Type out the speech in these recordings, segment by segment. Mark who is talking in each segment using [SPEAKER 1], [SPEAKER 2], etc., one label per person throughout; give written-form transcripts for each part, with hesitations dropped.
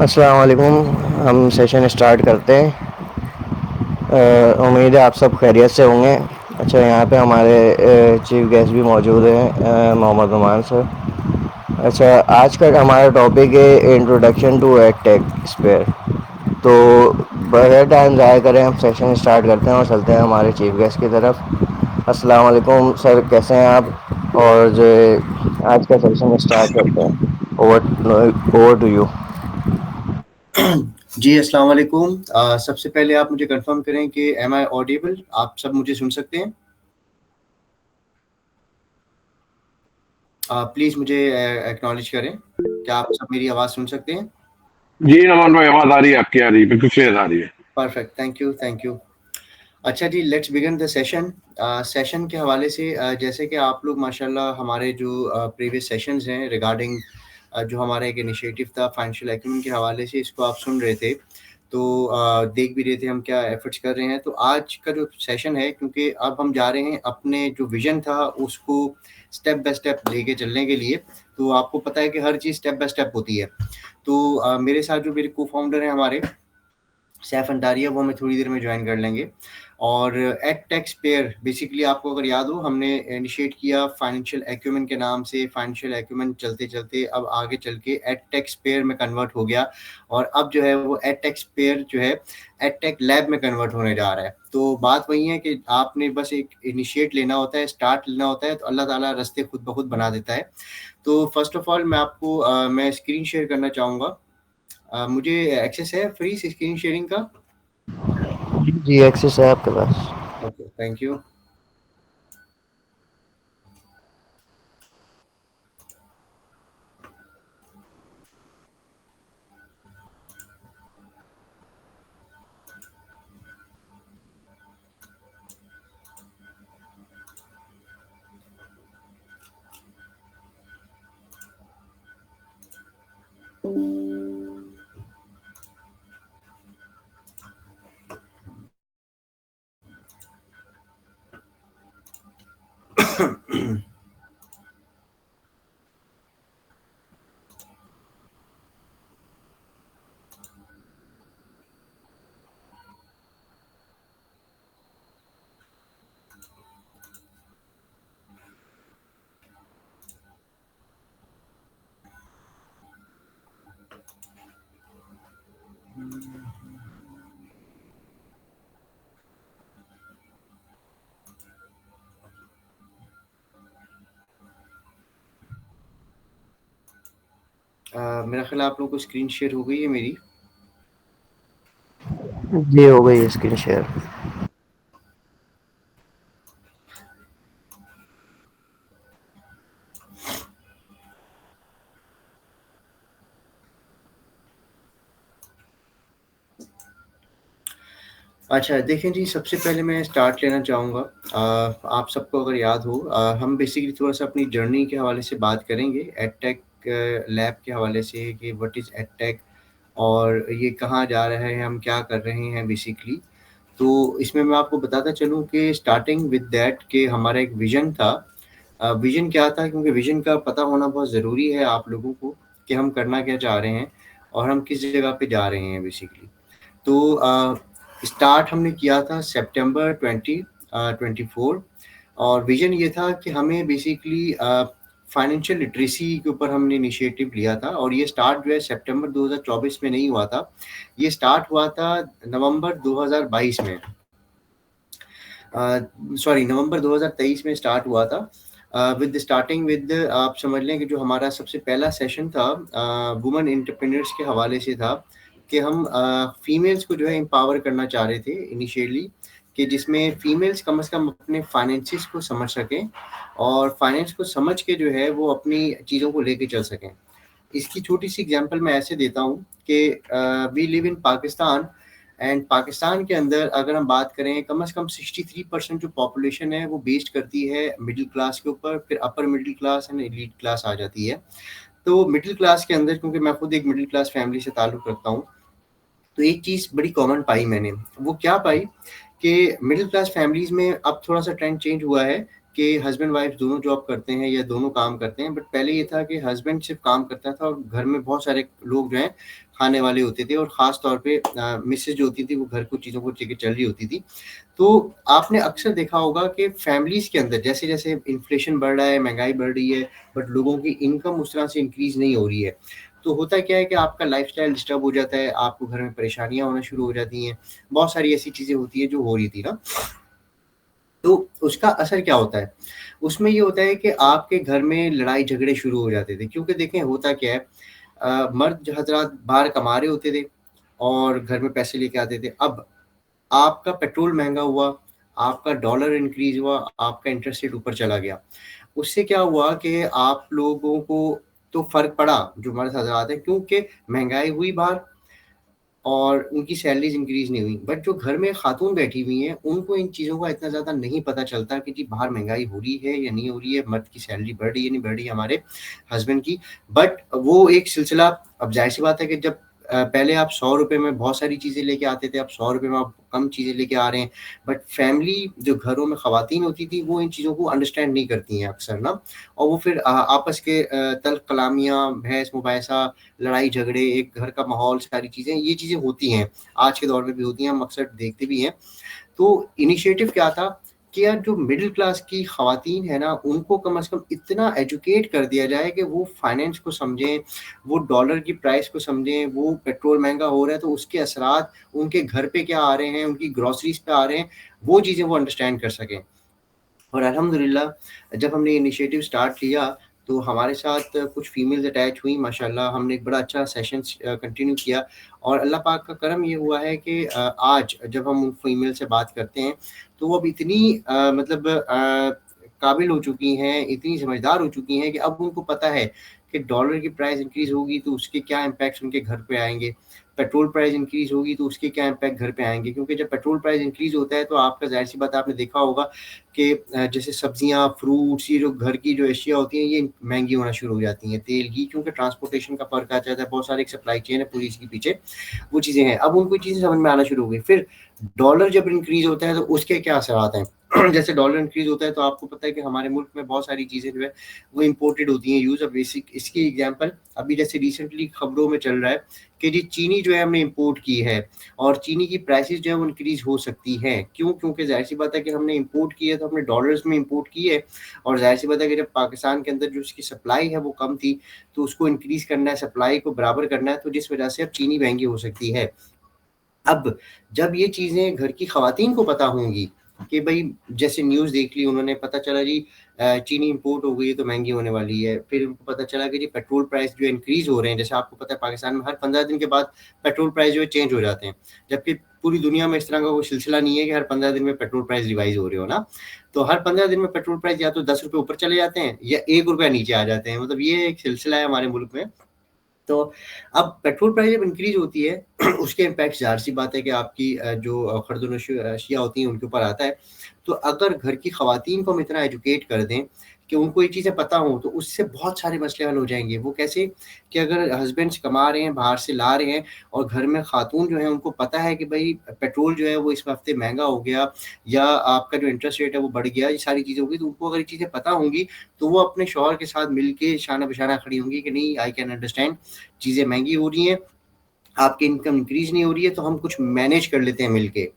[SPEAKER 1] अस्सलाम वालेकुम। हम सेशन स्टार्ट करते हैं। उम्मीद है आप सब खैरियत से होंगे। अच्छा, यहाँ पे हमारे चीफ गेस्ट भी मौजूद हैं, मोहम्मद नुमान सर। अच्छा, आज का हमारा टॉपिक है इंट्रोडक्शन टू एडटेक स्पेयर। तो बगैर टाइम ज़ाया करें हम सेशन स्टार्ट करते हैं और चलते हैं हमारे चीफ गेस्ट की तरफ। अस्सलाम वालेकुम सर, कैसे हैं आप? और जो है आज का सेशन स्टार्ट करते हैं। Over over to you.
[SPEAKER 2] जी अस्सलाम वालेकुम। सबसे पहले आप मुझे कंफर्म करें कि एम आई ऑडिबल, आप सब मुझे सुन सकते हैं? प्लीज़ मुझे एक्नॉलेज करें, क्या आप सब मेरी आवाज़ सुन सकते हैं?
[SPEAKER 3] जी नमन भाई, आवाज आ रही है, आपकी आ रही है, बिल्कुल क्लियर आ रही है।
[SPEAKER 2] Perfect, thank you thank you. अच्छा जी, let's begin the session. Session के हवाले से जैसे कि आप लोग माशाल्लाह हमारे जो प्रीवियस सेशंस हैं रिगार्डिंग जो हमारा एक इनिशिएटिव था फाइनेंशियल एक्यूमेन के हवाले से, इसको आप सुन रहे थे, तो देख भी रहे थे हम क्या एफर्ट्स कर रहे हैं। तो आज का जो सेशन है, क्योंकि अब हम जा रहे हैं अपने जो विजन था उसको स्टेप बाय स्टेप लेके चलने के लिए, तो आपको पता है कि हर चीज़ स्टेप बाय स्टेप होती है। तो मेरे साथ जो मेरे को फाउंडर हैं हमारे सैफ अंटारिया, वो हमें थोड़ी देर में ज्वाइन कर लेंगे। और एडटेक स्पेयर बेसिकली आपको अगर याद हो, हमने इनिशिएट किया फाइनेंशियल एक्यूमेन के नाम से। फाइनेंशियल एक्यूमेन चलते चलते अब आगे चल के एडटेक स्पेयर में कन्वर्ट हो गया, और अब जो है वो एडटेक स्पेयर जो है एडटेक लैब में कन्वर्ट होने जा रहा है। तो बात वही है कि आपने बस एक इनिशिएट लेना होता है, स्टार्ट लेना होता है, तो अल्लाह ताला रास्ते खुद ब खुद बना देता है। तो फर्स्ट ऑफ ऑल मैं आपको मैं स्क्रीन शेयर करना चाहूँगा। मुझे एक्सेस है फ्री स्क्रीन शेयरिंग का?
[SPEAKER 1] जी, एक्सेस है आपके पास।
[SPEAKER 2] Okay, thank you. मेरा ख्याल है आप लोगों को स्क्रीन शेयर हो गई है मेरी।
[SPEAKER 1] जी, हो गई है स्क्रीन शेयर।
[SPEAKER 2] अच्छा देखिए जी, सबसे पहले मैं स्टार्ट लेना चाहूँगा। आप सबको अगर याद हो, हम बेसिकली थोड़ा-सा अपनी जर्नी के हवाले से बात करेंगे, एडटेक लैब के हवाले से कि व्हाट इज़ एडटेक और ये कहाँ जा रहा है, हम क्या कर रहे हैं बेसिकली। तो इसमें मैं आपको बताता चलूँ कि स्टार्टिंग विद दैट कि हमारा एक विज़न था। विज़न क्या था, क्योंकि विज़न का पता होना बहुत ज़रूरी है आप लोगों को कि हम करना क्या चाह रहे हैं और हम किस जगह पे जा रहे हैं बेसिकली। तो स्टार्ट हमने किया था सितंबर 2024, और विज़न ये था कि हमें बेसिकली फाइनेंशियल लिटरेसी के ऊपर हमने इनिशिएटिव लिया था। और ये स्टार्ट जो है सितंबर 2024 में नहीं हुआ था, ये स्टार्ट हुआ था नवंबर 2022 में। सॉरी, नवंबर 2023 में स्टार्ट हुआ था। विद स्टार्टिंग विद आप समझ लें कि जो हमारा सबसे पहला सेशन था वुमेन एंटरप्रेन्योर्स के हवाले से था, कि हम फीमेल्स को जो है एम्पावर करना चाह रहे थे इनिशियली, कि जिसमें फीमेल्स कम से कम अपने फाइनेंसिस को समझ सकें और फाइनेंस को समझ के जो है वो अपनी चीज़ों को लेके चल सकें। इसकी छोटी सी एग्जांपल मैं ऐसे देता हूँ कि we live in Pakistan, and Pakistan के अंदर अगर हम बात करें, कम से कम 63% जो पॉपुलेशन है वो बेस्ड करती है मिडिल क्लास के ऊपर, फिर upper middle class and elite class आ जाती है। तो मिडिल क्लास के अंदर, क्योंकि मैं खुद एक मिडिल क्लास फैमिली से ताल्लुक़ रखता हूँ, तो एक चीज़ बड़ी कॉमन पाई मैंने, वो क्या पाई कि मिडिल क्लास फैमिलीज़ में अब थोड़ा-सा ट्रेंड चेंज हुआ है कि हस्बैंड वाइफ दोनों जॉब करते हैं या दोनों काम करते हैं, बट पहले ये था कि हस्बैंड सिर्फ काम करता था और घर में बहुत सारे लोग जो हैं खाने वाले होते थे, और ख़ास तौर पे मिसेज़ जो होती थी वो घर को चीज़ों को लेके चल रही होती थी। तो आपने अक्सर देखा होगा कि फैमिलीज़ के अंदर जैसे-जैसे इन्फ्लेशन बढ़ रहा है, महँगाई बढ़ रही है, बट लोगों की इनकम उस तरह से इंक्रीज़ नहीं हो रही है। तो होता क्या है कि आपका लाइफ़स्टाइल डिस्टर्ब हो जाता है, आपको घर में परेशानियाँ होना शुरू हो जाती हैं, बहुत सारी ऐसी चीज़ें होती हैं जो हो रही थी ना। तो उसका असर क्या होता है? उसमें ये होता है कि आपके घर में लड़ाई-झगड़े शुरू हो जाते थे, क्योंकि देखें होता क्या है, मर्द हज़रात बाहर कमा रहे होते थे और घर में पैसे लेके आते थे। अब आपका पेट्रोल महँगा हुआ, आपका डॉलर इंक्रीज़ हुआ, आपका इंटरेस्ट रेट ऊपर चला गया। उससे क्या हुआ कि आप लोगों को तो फ़र्क पड़ा, जो मर्द हज़रात हैं, क्योंकि महँगाई हुई बाहर और उनकी सैलरीज़ इंक्रीज़ नहीं हुई। बट जो घर में खातून बैठी हुई हैं, उनको इन चीज़ों का इतना ज़्यादा नहीं पता चलता कि जी बाहर महँगाई हो रही है या नहीं हो रही है, मर्द की सैलरी बढ़ रही है, नहीं बढ़ रही है हमारे हस्बैंड की। बट वो एक सिलसिला, अब ज़ाहिर-सी बात है कि जब पहले आप ₹100 में बहुत सारी चीज़ें लेके आते थे, अब ₹100 में आप कम चीज़ें लेके आ रहे हैं। बट फैमिली जो घरों में ख़वातीन होती थी, वो इन चीज़ों को अंडरस्टैंड नहीं करती हैं अक्सर ना, और वो फिर आपस के तल्ख़ कलामियाँ, बहस-मुबाहिसा, लड़ाई-झगड़े, एक घर का माहौल, सारी चीज़ें, ये चीज़ें होती हैं। आज के दौर में भी होती हैं, हम अक्सर देखते भी हैं। तो इनिशिएटिव क्या था कि यार जो मिडल क्लास की ख़वातीन है ना, उनको कम से कम इतना एजुकेट कर दिया जाए कि वो फाइनेंस को समझें, वो डॉलर की प्राइस को समझें, वो पेट्रोल महँगा हो रहा है तो उसके असरात उनके घर पे क्या आ रहे हैं, उनकी ग्रोसरीज़ पे आ रहे हैं, वो चीज़ें वो अंडरस्टैंड कर सकें। और अल्हम्दुलिल्लाह जब हमने इनिशिएटिव स्टार्ट किया, तो हमारे साथ कुछ फीमेल्स अटैच हुई माशाल्लाह, हमने एक बड़ा अच्छा सेशंस कंटिन्यू किया, और अल्लाह पाक का करम ये हुआ है कि आज जब हम उन फीमेल से बात करते हैं, तो वो अब इतनी मतलब काबिल हो चुकी हैं, इतनी समझदार हो चुकी हैं कि अब उनको पता है कि डॉलर की प्राइस इंक्रीज़ होगी तो उसके क्या इम्पैक्ट्स उनके घर पे आएँगे। पेट्रोल प्राइस इंक्रीज़ होगी तो उसके क्या इम्पैक्ट घर पे आएँगे, क्योंकि जब पेट्रोल प्राइस इंक्रीज़ होता है तो आपका ज़ाहिर-सी बात है, आपने देखा होगा कि जैसे सब्जियाँ, फ्रूट्स, ये जो घर की जो अशिया होती हैं, ये महँगी होना शुरू हो जाती हैं। तेल, घी, क्योंकि ट्रांसपोर्टेशन का फ़र्क आ जाता है, बहुत सारी एक सप्लाई चेन है पूरी इसके पीछे, वो चीज़ें हैं। अब उनको ये चीज़ें समझ में आना शुरू हो गई। फिर डॉलर जब इंक्रीज़ होता है तो उसके क्या असरात हैं? जैसे डॉलर इंक्रीज़ होता है तो आपको पता है कि हमारे मुल्क में बहुत सारी चीज़ें जो है वो इम्पोर्टेड होती हैं, यूज़। अब बेसिक इसकी एग्ज़ाम्पल अभी जैसे रिसेंटली खबरों में चल रहा है कि जी चीनी जो है हमने इम्पोर्ट की है, और चीनी की प्राइसेज़ जो है वो इंक्रीज़ हो सकती हैं। क्यों? क्योंकि ज़ाहिर-सी बात है कि हमने इम्पोर्ट की है तो हमने डॉलर्स में इम्पोर्ट की है, और ज़ाहिर-सी बात है कि जब पाकिस्तान के अंदर जो उसकी सप्लाई है वो कम थी, तो उसको इंक्रीज़ करना है, सप्लाई को बराबर करना है, तो जिस वजह से अब चीनी महँगी हो सकती है। अब जब ये चीज़ें घर की ख़वातीन को पता होंगी कि भई जैसे न्यूज़ देख ली उन्होंने, पता चला जी चीनी इम्पोर्ट हो गई है तो महँगी होने वाली है। फिर उनको पता चला कि जी पेट्रोल प्राइस जो है इंक्रीज़ हो रहे हैं। जैसे आपको पता है पाकिस्तान में हर 15 दिन के बाद पेट्रोल प्राइस जो है चेंज हो जाते हैं। जबकि पूरी दुनिया में इस तरह का कोई सिलसिला नहीं है कि हर 15 दिन में पेट्रोल प्राइस रिवाइज़ हो रहे हो ना। तो हर 15 दिन में पेट्रोल प्राइस या तो ₹10 ऊपर चले जाते हैं या ₹1 नीचे आ जाते हैं। मतलब ये एक सिलसिला है हमारे मुल्क में। तो अब पेट्रोल प्राइस जब इंक्रीज़ होती है उसके इम्पैक्ट ज़ाहिर-सी बात है कि आपकी जो ख़रीदो-नश अशिया होती हैं उनके ऊपर आता है। तो अगर घर की ख़वातीन को हम इतना एजुकेट कर दें कि उनको ये चीज़ें पता हों, तो उससे बहुत सारे मसले हल हो जाएँगे। वो कैसे? कि अगर हस्बैंड्स कमा रहे हैं, बाहर से ला रहे हैं, और घर में ख़ातून जो हैं उनको पता है कि भई पेट्रोल जो है वो इस हफ़्ते महँगा हो गया, या आपका जो इंटरेस्ट रेट है वो बढ़ गया, ये सारी चीज़ें होंगी, तो उनको अगर ये चीज़ें पता होंगी, तो वो अपने शौहर के साथ मिलके शाना-बशाना खड़ी होंगी कि नहीं, आई कैन अंडरस्टैंड, चीज़ें महँगी हो रही हैं, आपकी इनकम इंक्रीज़ नहीं हो रही है, तो हम कुछ मैनेज कर लेते हैं मिलके।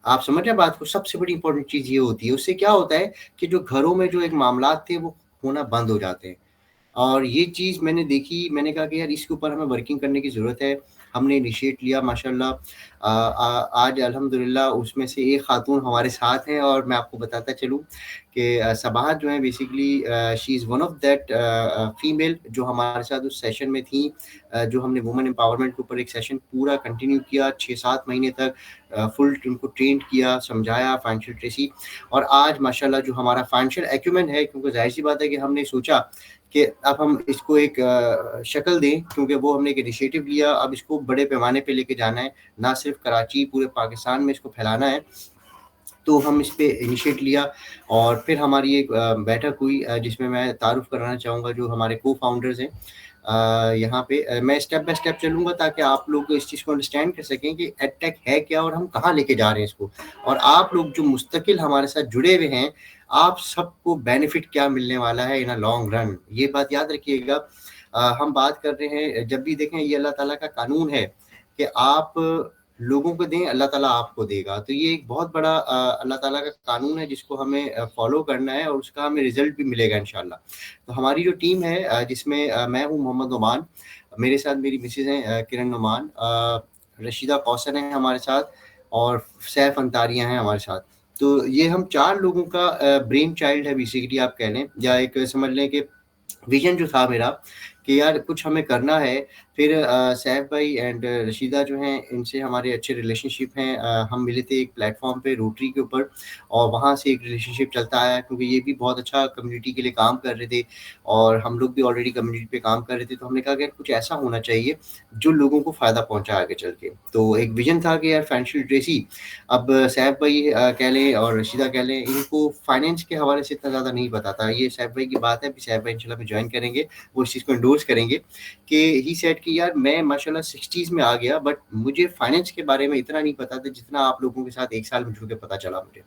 [SPEAKER 2] आप समझ रहे हैं बात को? सबसे बड़ी इम्पोर्टेंट चीज़ ये होती है। उससे क्या होता है कि जो घरों में जो एक मामलात थे वो होना बंद हो जाते हैं। और ये चीज़ मैंने देखी, मैंने कहा कि यार इसके ऊपर हमें वर्किंग करने की ज़रूरत है। हमने इनिशिएट लिया माशाल्लाह। आज अल्हम्दुलिल्लाह उसमें से एक ख़ातून हमारे साथ हैं, और मैं आपको बताता चलूँ कि सबाहत जो है basically she is one of that female जो हमारे साथ उस सेशन में थी। जो हमने वुमेन एम्पावरमेंट के ऊपर एक सेशन पूरा कंटिन्यू किया 6-7 महीने तक, फुल उनको ट्रेंड किया, समझाया फाइनेंशियल लिटरेसी। और आज माशाल्लाह जो हमारा फाइनेंशियल एक्यूमेन है, क्योंकि ज़ाहिर-सी बात है कि हमने सोचा कि अब हम इसको एक शक्ल दें, क्योंकि वो हमने एक इनिशिएटिव लिया, अब इसको बड़े पैमाने पे लेके जाना है, ना सिर्फ़ कराची, पूरे पाकिस्तान में इसको फैलाना है। तो हम इस पे इनिशिएट लिया, और फिर हमारी एक बैठक हुई, जिसमें मैं तारुफ़ कराना चाहूँगा जो हमारे को-फाउंडर्स हैं। यहाँ पे मैं स्टेप बाय स्टेप चलूँगा ताकि आप लोग इस चीज़ को अंडरस्टैंड कर सकें कि एडटेक है क्या और हम कहाँ लेके जा रहे हैं इसको। और आप लोग जो मुस्तकिल हमारे साथ जुड़े हुए हैं, आप सबको बेनिफिट क्या मिलने वाला है इन अ लॉन्ग रन, ये बात याद रखिएगा। हम बात कर रहे हैं, जब भी देखें ये अल्लाह ताला का कानून है कि आप लोगों को दें, अल्लाह ताला आपको देगा। तो ये एक बहुत बड़ा अल्लाह ताला का कानून है जिसको हमें फॉलो करना है और उसका हमें रिजल्ट भी मिलेगा इंशाल्लाह। तो हमारी जो टीम है जिसमें मैं हूँ मोहम्मद नुमान, मेरे साथ मेरी मिसेज हैं किरण नुमान, रशीदा कौसर हैं हमारे साथ, और सैफ अंतारिया हैं हमारे साथ। तो ये हम 4 लोगों का ब्रेन चाइल्ड है बेसिकली, आप कह लें, या एक समझ लें कि विजन जो था मेरा कि यार कुछ हमें करना है। फिर सैफ भाई एंड रशीदा जो हैं, इनसे हमारे अच्छे रिलेशनशिप हैं। हम मिले थे एक प्लेटफॉर्म पे रोटरी के ऊपर, और वहाँ से एक रिलेशनशिप चलता आया, क्योंकि ये भी बहुत अच्छा कम्युनिटी के लिए काम कर रहे थे और हम लोग भी ऑलरेडी कम्युनिटी पे काम कर रहे थे। तो हमने कहा कि यार कुछ ऐसा होना चाहिए जो लोगों को फ़ायदा पहुँचाए आगे चल के। तो एक विजन था कि यार फाइनेंशियल लिटरेसी, अब सैफ भाई कह लें और रशीदा कह लें, इनको फाइनेंस के हवाले से इतना ज़्यादा नहीं पता था। ये सैफ भाई की बात है, अभी सैफ भाई इंशाल्लाह में ज्वाइन करेंगे, वो इस चीज़ को एंडोर्स करेंगे कि ही सेड कि यार मैं माशाल्लाह 60s में आ गया, बट मुझे फाइनेंस के बारे में इतना नहीं पता था जितना आप लोगों के साथ 1 साल में जुड़ के पता चला मुझे।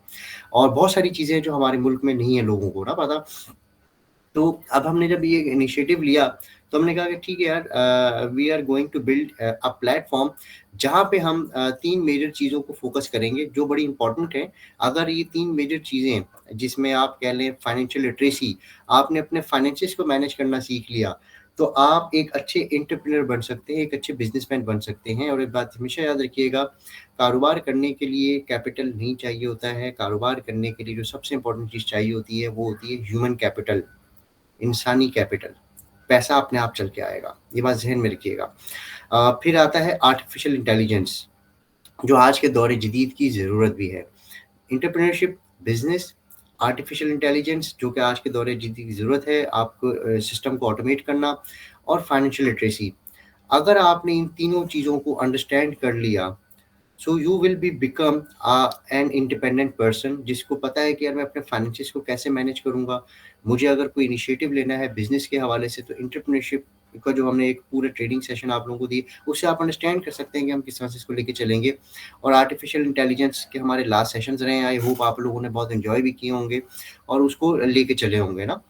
[SPEAKER 2] और बहुत सारी चीज़ें जो हमारे मुल्क में नहीं है लोगों को ना पता। तो अब हमने जब ये इनिशिएटिव लिया, तो हमने कहा कि ठीक है यार, we are going to build a platform जहाँ पे हम 3 मेजर चीज़ों को फोकस करेंगे जो बड़ी इंपॉर्टेंट है। अगर ये 3 मेजर चीज़ें, जिसमें आप कह लें फाइनेंशियल लिटरेसी, आपने अपने फाइनेंसेस को मैनेज करना सीख लिया, तो आप एक अच्छे एंटरप्रेन्योर बन सकते हैं, एक अच्छे बिजनेसमैन बन सकते हैं। और एक बात हमेशा याद रखिएगा, कारोबार करने के लिए कैपिटल नहीं चाहिए होता है। कारोबार करने के लिए जो सबसे इंपॉर्टेंट चीज़ चाहिए होती है वो होती है ह्यूमन कैपिटल, इंसानी कैपिटल। पैसा अपने आप चल के आएगा, ये बात ज़हन में रखिएगा। फिर आता है आर्टिफिशियल इंटेलिजेंस, जो आज के दौर जदीद की ज़रूरत भी है। एंटरप्रेन्योरशिप, बिजनेस, आर्टिफिशियल इंटेलिजेंस जो कि आज के दौर जदीद की ज़रूरत है, आपको सिस्टम को ऑटोमेट करना, और फाइनेंशियल लिटरेसी। अगर आपने इन तीनों चीज़ों को अंडरस्टैंड कर लिया, so you will be become an independent person, जिसको पता है कि यार मैं अपने फाइनेंसिस को कैसे मैनेज करूँगा। मुझे अगर कोई इनिशिएटिव लेना है बिजनेस के हवाले से, तो एंटरप्रेन्योरशिप का जो हमने एक पूरा ट्रेनिंग सेशन आप लोगों को दी, उससे आप अंडरस्टैंड कर सकते हैं कि हम किस तरह से इसको लेके चलेंगे। और आर्टिफिशियल इंटेलिजेंस के हमारे लास्ट सेशंस रहे हैं, आई होप आप लोगों ने बहुत एंजॉय भी किए होंगे और उसको लेके चले होंगे ना।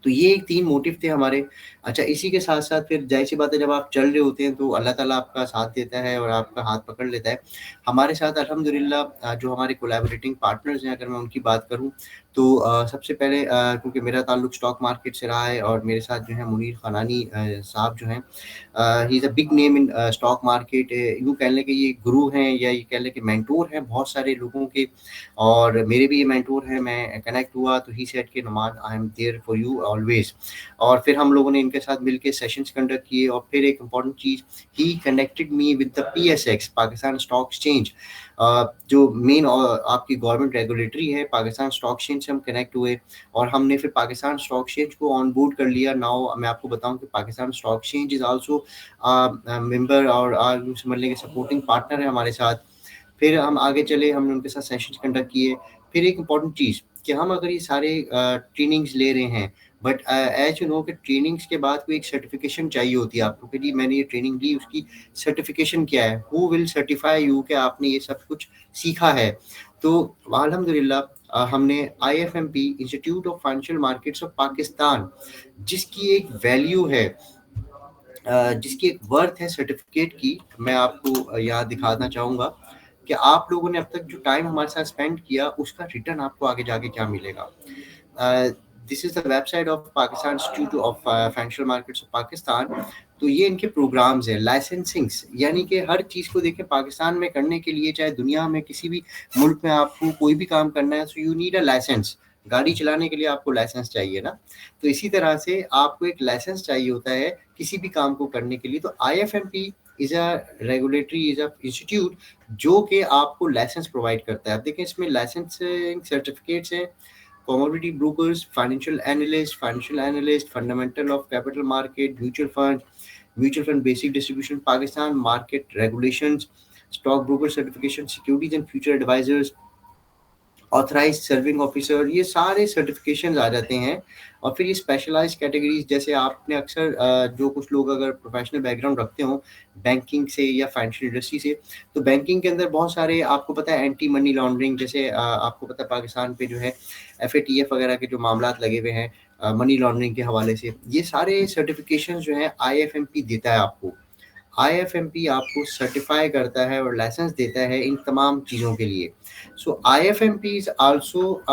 [SPEAKER 2] तो ये 3 मोटिव थे हमारे। अच्छा, इसी के साथ-साथ फिर ज़ाहिर-सी बात है, जब आप चल रहे होते हैं तो अल्लाह ताला आपका साथ देता है और आपका हाथ पकड़ लेता है। हमारे साथ अल्हम्दुलिल्लाह जो हमारे कोलैबोरेटिंग पार्टनर्स हैं, अगर मैं उनकी बात करूँ तो सबसे पहले क्योंकि मेरा ताल्लुक स्टॉक मार्केट से रहा है, और मेरे साथ जो है मुनीर खनानी साहब जो हैं, he is a big name in stock market. यूँ कह लें कि ये गुरु हैं, या ये कह लें कि मेंटोर हैं बहुत सारे लोगों के, और मेरे भी ये मेंटोर हैं। मैं कनेक्ट हुआ तो ही सेड कि Numan, I am there for you always. और फिर हम लोगों ने इनके साथ मिलके सेशंस कंडक्ट किए, और फिर एक important cheese, he connected me with the PSX, Pakistan stock exchange, जो मेन आपकी गवर्नमेंट रेगुलेटरी है, पाकिस्तान स्टॉक एक्सचेंज से हम कनेक्ट हुए, और हमने फिर पाकिस्तान स्टॉक एक्सचेंज को ऑन बोर्ड कर लिया। नाउ मैं आपको बताऊं कि Pakistan stock exchange is also member, और समझ लें कि सपोर्टिंग पार्टनर है हमारे साथ। फिर हम आगे चले, हमने उनके साथ सेशंस कंडक्ट किए। फिर एक इम्पॉर्टेंट चीज़ कि हम अगर ये सारे ट्रेनिंग्स ले रहे हैं, बट एज यू नो कि ट्रेनिंग्स के बाद कोई एक सर्टिफिकेशन चाहिए होती है आपको कि जी मैंने ये ट्रेनिंग ली, उसकी सर्टिफिकेशन क्या है, हु विल सर्टिफाई यू कि आपने ये सब कुछ सीखा है। तो अल्हम्दुलिल्लाह हमने IFMP, institute of financial markets of Pakistan, जिसकी एक वैल्यू है, जिसकी एक वर्थ है सर्टिफिकेट की, मैं आपको यहाँ दिखाना चाहूँगा कि आप लोगों ने अब तक जो टाइम हमारे साथ स्पेंड किया, उसका रिटर्न आपको आगे जाके क्या मिलेगा। This is the website of Pakistan institute of financial markets of Pakistan. तो ये इनके प्रोग्राम्स हैं, लाइसेंसिंग्स, यानी कि हर चीज़ को देखें पाकिस्तान में करने के लिए, चाहे दुनिया में किसी भी मुल्क में आपको कोई भी काम करना है, so you need a licence. गाड़ी चलाने के लिए आपको लाइसेंस चाहिए ना, तो इसी तरह से आपको एक लाइसेंस चाहिए होता है किसी भी काम को करने के लिए। तो IFMP is a regulatory, is a institute जो कि आपको लाइसेंस प्रोवाइड करता है। अब देखें इसमें लाइसेंसिंग सर्टिफिकेट्स हैं, commodity brokers, financial analyst, fundamental of capital market, mutual fund basic distribution, Pakistan market regulations, stock broker certification, securities and future advisors, authorised serving officer, ये सारे सर्टिफिकेशंस आ जाते हैं। और फिर ये स्पेशलाइज कैटेगरीज, जैसे आपने अक्सर जो कुछ लोग अगर प्रोफेशनल बैकग्राउंड रखते हो बैंकिंग से या फाइनेंशियल इंडस्ट्री से, तो बैंकिंग के अंदर बहुत सारे आपको पता है एंटी मनी लॉन्ड्रिंग, जैसे आपको पता है पाकिस्तान पे जो है FATF वगैरह के जो मामला लगे हुए हैं मनी लॉन्ड्रिंग के हवाले से, ये सारे सर्टिफिकेशन जो है IFMP देता है आपको। IFMP आपको सर्टिफाई करता है और लाइसेंस देता है इन तमाम चीज़ों के लिए। सो IFMP is also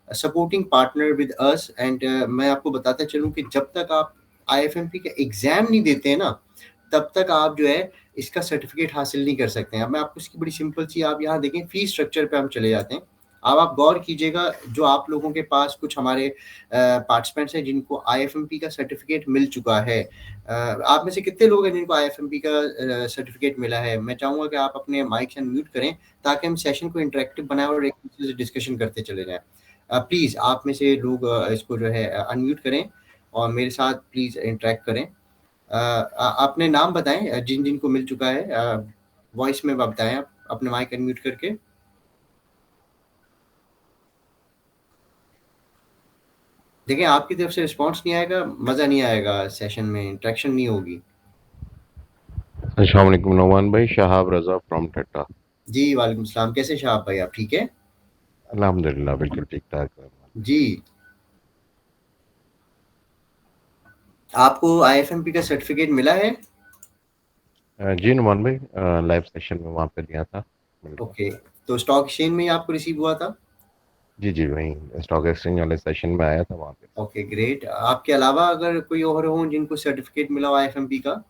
[SPEAKER 2] supporting partner with us, and मैं आपको बताता चलूँ कि जब तक आप IFMP का एग्जाम नहीं देते हैं ना, तब तक आप जो है इसका सर्टिफिकेट हासिल नहीं कर सकते हैं। अब मैं आपको इसकी बड़ी सिंपल सी, आप यहाँ देखें फीस स्ट्रक्चर पे हम चले जाते हैं। अब आप गौर कीजिएगा, जो आप लोगों के पास कुछ हमारे पार्टिसिपेंट्स हैं जिनको IFMP का सर्टिफिकेट मिल चुका है, आप में से कितने लोग हैं जिनको IFMP का सर्टिफिकेट मिला है? मैं चाहूँगा कि आप अपने माइक अनम्यूट करें ताकि हम सेशन को इंटरेक्टिव बनाएं और एक दूसरे से डिस्कशन करते चले जाएं। प्लीज़ आप में से लोग इसको जो है अनम्यूट करें और मेरे साथ प्लीज़ इंटरेक्ट करें। अपने नाम बताएं जिन जिनको मिल चुका है, वॉइस में बताएं आप अपने माइक अनम्यूट करके। देखिए आपकी तरफ से रिस्पांस नहीं आएगा, मज़ा नहीं आएगा, सेशन में इंटरेक्शन नहीं होगी।
[SPEAKER 4] अस्सलाम वालेकुम नौमान भाई, शहाब रजा फ्रॉम टट्टा।
[SPEAKER 2] जी वालेकुम सलाम, कैसे शहाब भाई, आप ठीक है?
[SPEAKER 4] अल्हम्दुलिल्लाह बिल्कुल ठीक ठाक।
[SPEAKER 2] जी, आपको IFMP का सर्टिफिकेट मिला है?
[SPEAKER 4] जी नौमान भाई, लाइव सेशन में वहाँ पे दिया था।
[SPEAKER 2] ओके, तो स्टॉक एक्सचेंज में ही आपको रिसीव हुआ था?
[SPEAKER 4] जी जी, वहीं स्टॉक एक्सचेंज वाले सेशन में आया था वहाँ पे।
[SPEAKER 2] Okay great. आपके अलावा अगर कोई और हो जिनको सर्टिफिकेट मिला हो IFMP का?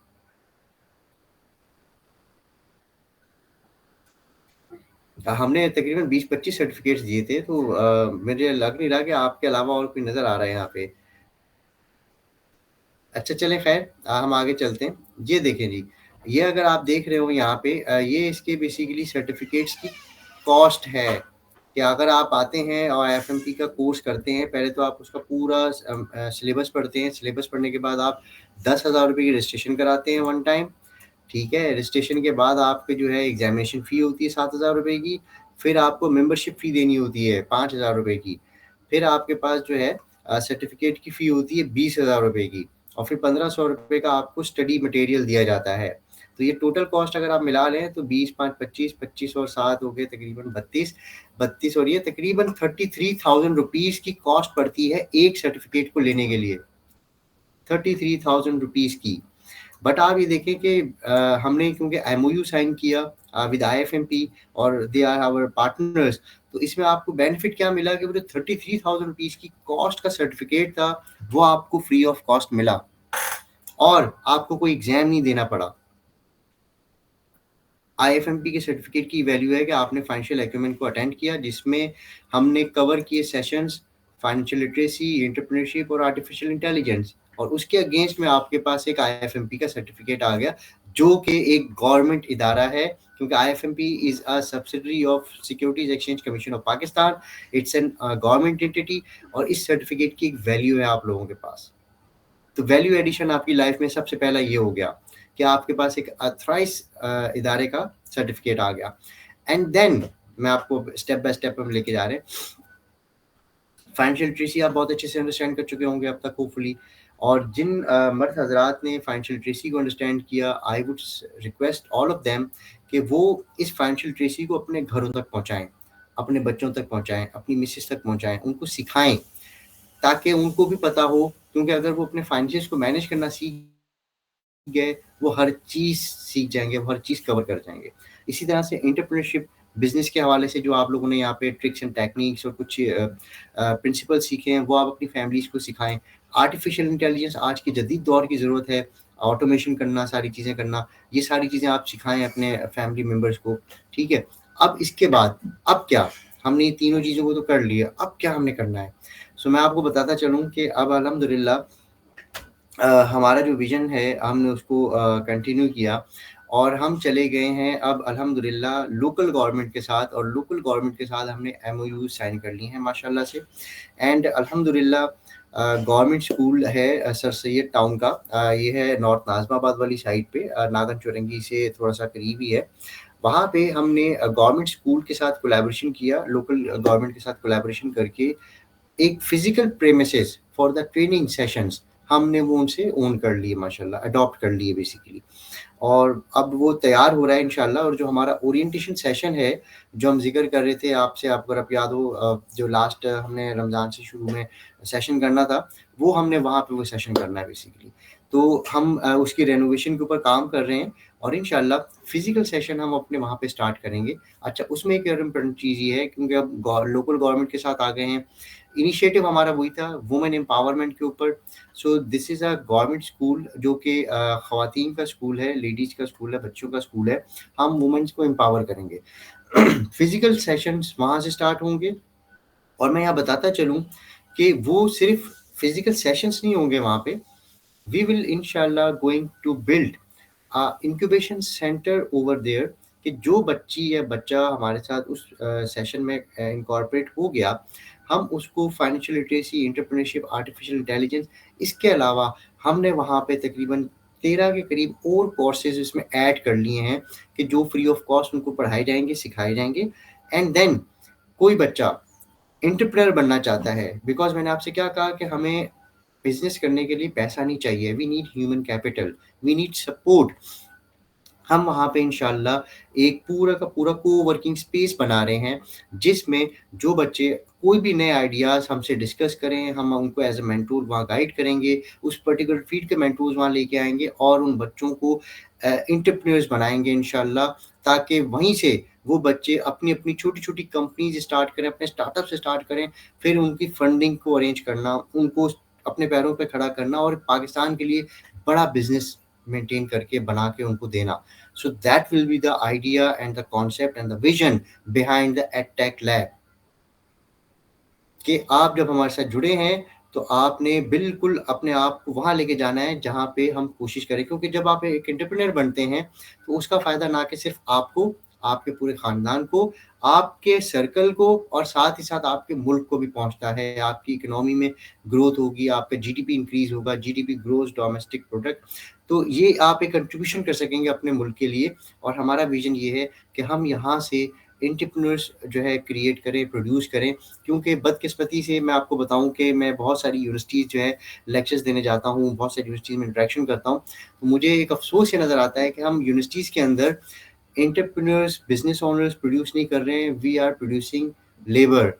[SPEAKER 2] हमने तकरीबन 20-25 सर्टिफिकेट्स दिए थे, तो मुझे लग नहीं रहा कि आपके अलावा और कोई नज़र आ रहा है यहाँ पे। अच्छा चलें खैर, हम आगे चलते हैं। ये देखें जी, ये अगर आप देख रहे हो यहाँ पे, ये इसके बेसिकली सर्टिफिकेट्स की कॉस्ट है कि अगर आप आते हैं और IFMP का कोर्स करते हैं, पहले तो आप उसका पूरा सिलेबस पढ़ते हैं। सिलेबस पढ़ने के बाद आप 10,000 रुपये की रजिस्ट्रेशन कराते हैं वन टाइम, ठीक है? रजिस्ट्रेशन के बाद आपके जो है एग्जामिनेशन फ़ी होती है 7,000 रुपये की, फिर आपको मेंबरशिप फ़ी देनी होती है 5,000 रुपये की, फिर आपके पास जो है सर्टिफिकेट की फ़ी होती है 20,000 रुपये की, और फिर 1,500 रुपये का आपको स्टडी मटेरियल दिया जाता है। तो ये टोटल कॉस्ट अगर आप मिला लें तो 20, 5, 25, 25 और 7 हो गए तकरीबन 32, और ये तकरीबन 33,000 रुपीज़ की कॉस्ट पड़ती है एक सर्टिफिकेट को लेने के लिए, 33,000 रुपीज़ की। बट आप ये देखें कि हमने क्योंकि MOU साइन किया विद IFMP और दे आर आवर पार्टनर्स, तो इसमें आपको बेनिफिट क्या मिला कि वो जो 33,000 रुपीज़ की कॉस्ट का सर्टिफिकेट था वो आपको फ्री ऑफ कॉस्ट मिला और आपको कोई एग्जाम नहीं देना पड़ा। IFMP के सर्टिफिकेट की वैल्यू है कि आपने फाइनेंशियल एक्यूमेंट को अटेंड किया, जिसमें हमने कवर किए सेशंस फाइनेंशियल लिटरेसी, एंटरप्रेन्योरशिप और आर्टिफिशियल इंटेलिजेंस, और उसके अगेंस्ट में आपके पास एक IFMP का सर्टिफिकेट आ गया जो कि एक गवर्नमेंट इदारा है, क्योंकि IFMP is a subsidiary of securities exchange commission of Pakistan, it's an government entity, और इस सर्टिफिकेट की एक वैल्यू है आप लोगों के पास। तो वैल्यू एडिशन आपकी लाइफ में सबसे पहला ये हो गया कि आपके पास एक अथराइज इदारे का सर्टिफिकेट आ गया। एंड देन मैं आपको स्टेप बाय स्टेप हम लेके जा रहे हैं। फाइनेंशियल लिटरेसी आप बहुत अच्छे से अंडरस्टैंड कर चुके होंगे अब तक होपफुली, और जिन मर्द हजरात ने फाइनेंशियल लिटरेसी को अंडरस्टैंड किया, I would request all of them कि वो इस फाइनेंशियल लिटरेसी को अपने घरों तक पहुंचाएं, अपने बच्चों तक पहुंचाएं, अपनी मिसेस तक पहुंचाएं, उनको सिखाएं ताकि उनको भी पता हो, क्योंकि अगर वो अपने फाइनेंसेस को मैनेज करना सीख गए, वो हर चीज़ सीख जाएंगे, वो हर चीज़ कवर कर जाएंगे। इसी तरह से एंटरप्रेन्योरशिप बिजनेस के हवाले से जो आप लोगों ने यहाँ पे ट्रिक्स एंड टेक्निक्स और कुछ प्रिंसिपल सीखे हैं वो आप अपनी फैमिलीज को सिखाएं। आर्टिफिशियल इंटेलिजेंस आज के जदीद दौर की ज़रूरत है, ऑटोमेशन करना, सारी चीज़ें करना, ये सारी चीज़ें आप सिखाएं अपने फैमिली मेम्बर्स को, ठीक है? अब इसके बाद अब क्या, हमने ये तीनों चीज़ों को तो कर लिया, अब क्या हमने करना है? सो मैं आपको बताता चलूँ कि अब अल्हम्दुलिल्लाह हमारा जो विज़न है हमने उसको कंटिन्यू किया और हम चले गए हैं अब अल्हम्दुलिल्लाह लोकल गवर्नमेंट के साथ, और लोकल गवर्नमेंट के साथ हमने MOU साइन कर लिए हैं माशाल्लाह से। एंड अल्हम्दुलिल्लाह गवर्नमेंट स्कूल है सर सैयद टाउन का, ये है नॉर्थ नाज़िमाबाद वाली साइड पे, नागन चौरंगी से थोड़ा सा करीब ही है। वहाँ पे हमने गवर्नमेंट स्कूल के साथ कोलैबोरेशन किया, लोकल गवर्नमेंट के साथ कोलैबोरेशन करके एक physical premises for the training sessions हमने वो उनसे ओन कर लिए, माशाल्लाह अडॉप्ट कर लिए बेसिकली। और अब वो तैयार हो रहा है इंशाल्लाह। और जो हमारा ओरिएंटेशन सेशन है, जो हम जिक्र कर रहे थे आपसे, आपको अगर आप याद हो, जो लास्ट हमने रमज़ान से शुरू में सेशन करना था, वो हमने वहाँ पे वो सेशन करना है बेसिकली। तो हम उसकी रेनोवेशन के ऊपर काम कर रहे हैं और इंशाल्लाह फिजिकल सेशन हम अपने वहाँ पे स्टार्ट करेंगे। अच्छा, उसमें एक और इम्पोर्टेंट चीज़ ये है, क्योंकि अब लोकल गवर्नमेंट के साथ आ गए हैं, इनिशिएटिव हमारा वही था वुमेन एम्पावरमेंट के ऊपर। So this is a government school जो कि ख़वातीन का स्कूल है, लेडीज़ का स्कूल है, बच्चों का स्कूल है। हम वुमेन्स को एम्पावर करेंगे। फिजिकल सेशंस वहाँ से स्टार्ट होंगे। और मैं यहाँ बताता चलूँ कि वो सिर्फ फिजिकल सेशंस नहीं होंगे वहाँ पे। वी विल इंशाल्लाह going to build incubation centre over there, कि जो बच्ची या बच्चा हमारे साथ उस सेशन में इनकॉर्पोरेट हो गया, हम उसको financial literacy, entrepreneurship, artificial intelligence, इसके अलावा हमने वहाँ पे तकरीबन 13 के करीब और कोर्सेज इसमें ऐड कर लिए हैं कि जो फ्री ऑफ कॉस्ट उनको पढ़ाए जाएंगे, सिखाए जाएंगे। एंड देन कोई बच्चा एंटरप्रेन्योर बनना चाहता है, बिकॉज मैंने आपसे क्या कहा कि हमें बिजनेस करने के लिए पैसा नहीं चाहिए, we need human capital, we need support. हम वहाँ पे इंशाल्लाह एक पूरा का पूरा कोवर्किंग स्पेस बना रहे हैं, जिसमें जो बच्चे कोई भी नए आइडियाज़ हमसे डिस्कस करें, हम उनको एज अ मेंटोर वहाँ गाइड करेंगे, उस पर्टिकुलर फील्ड के मेंटोर्स वहाँ लेके आएंगे और उन बच्चों को एंटरप्रेन्योर्स बनाएंगे इंशाल्लाह, ताकि वहीं से वो बच्चे अपनी अपनी छोटी छोटी कंपनीज स्टार्ट करें, अपने स्टार्टअप से स्टार्ट करें, फिर उनकी फंडिंग को अरेंज करना, उनको अपने पैरों पे खड़ा करना और पाकिस्तान के लिए बड़ा बिजनेस मेंटेन करके बना के उनको देना। So that will be the idea and the concept and the vision behind the EdTech Lab. कि आप जब हमारे साथ जुड़े हैं तो आपने बिल्कुल अपने आप को वहाँ लेके जाना है जहाँ पे हम कोशिश करें, क्योंकि जब आप एक एंटरप्रेन्योर बनते हैं तो उसका फ़ायदा ना कि सिर्फ आपको, आपके पूरे ख़ानदान को, आपके सर्कल को और साथ ही साथ आपके मुल्क को भी पहुँचता है। आपकी इकोनॉमी में ग्रोथ होगी, आपका जीडीपी इंक्रीज़ होगा, जीडीपी ग्रोस डोमेस्टिक प्रोडक्ट। तो ये आप एक कंट्रीब्यूशन कर सकेंगे अपने मुल्क के लिए। और हमारा विज़न ये है कि हम यहाँ से एंटरप्रेन्योर्स जो है क्रिएट करें, प्रोड्यूस करें। क्योंकि बदकिस्मती से मैं आपको बताऊं कि मैं बहुत सारी यूनिवर्सिटीज़ जो है लेक्चर्स देने जाता हूं, बहुत सारी यूनिवर्सिटीज़ में इंटरेक्शन करता हूं, तो मुझे एक अफसोस ये नज़र आता है कि हम यूनिवर्सिटीज़ के अंदर एंटरप्रेन्योर्स, बिजनेस ओनर्स प्रोड्यूस नहीं कर रहे हैं, we are producing labour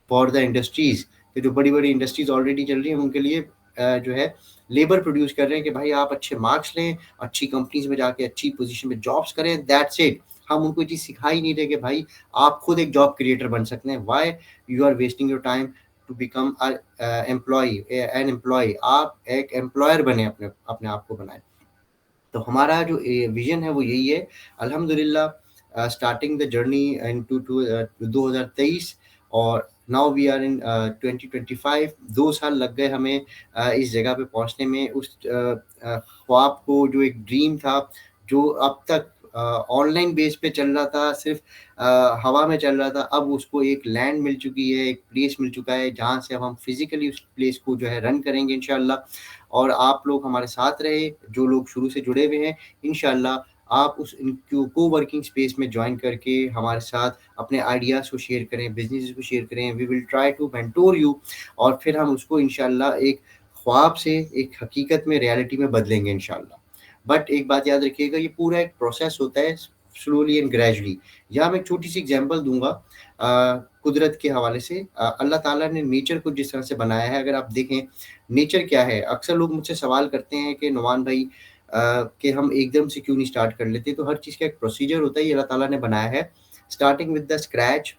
[SPEAKER 2] for the industries. कि जो बड़ी बड़ी इंडस्ट्रीज़ ऑलरेडी चल रही हैं उनके लिए जो है लेबर प्रोड्यूस कर रहे हैं कि भाई आप अच्छे मार्क्स लें, अच्छी कंपनीज में जाके अच्छी पोजीशन में जॉब्स करें, दैट्स इट। हम उनको ये चीज़ सिखा ही नहीं रहे कि भाई आप खुद एक जॉब क्रिएटर बन सकते हैं। Why you are wasting your time to become employ, an employ. आप एक एम्प्लॉयर बने, अपने अपने आप को बनाए। तो हमारा जो विजन है वो यही है। अल्हम्दुलिल्लाह स्टार्टिंग द जर्नी इन 2023 और नाउ वी आर इन 2025। 2 साल लग गए हमें इस जगह पे पहुंचने में। उस ख्वाब को, जो एक ड्रीम था, जो अब तक ऑनलाइन बेस पे चल रहा था, सिर्फ हवा में चल रहा था, अब उसको एक लैंड मिल चुकी है, एक प्लेस मिल चुका है जहाँ से अब हम फिजिकली उस प्लेस को जो है रन करेंगे इंशाल्लाह। और आप लोग हमारे साथ रहे, जो लोग शुरू से जुड़े हुए हैं, इंशाल्लाह आप उस को वर्किंग स्पेस में ज्वाइन करके हमारे साथ अपने आइडियाज़ को शेयर करें, बिजनेस को शेयर करें। We will try to mentor you और फिर हम उसको इंशाल्लाह एक ख्वाब से एक हकीकत में, रियलिटी में बदलेंगे इंशाल्लाह। बट एक बात याद रखिएगा, ये पूरा एक प्रोसेस होता है, स्लोली एंड ग्रेजुअली। यहाँ मैं एक छोटी सी एग्जांपल दूंगा कुदरत के हवाले से। अल्लाह ताला ने नेचर को जिस तरह से बनाया है, अगर आप देखें नेचर क्या है। अक्सर लोग मुझसे सवाल करते हैं कि नुमान भाई कि हम एकदम से क्यों नहीं स्टार्ट कर लेते। तो हर चीज़ का एक प्रोसीजर होता है, ये अल्लाह ताला ने बनाया है। Starting with the scratch,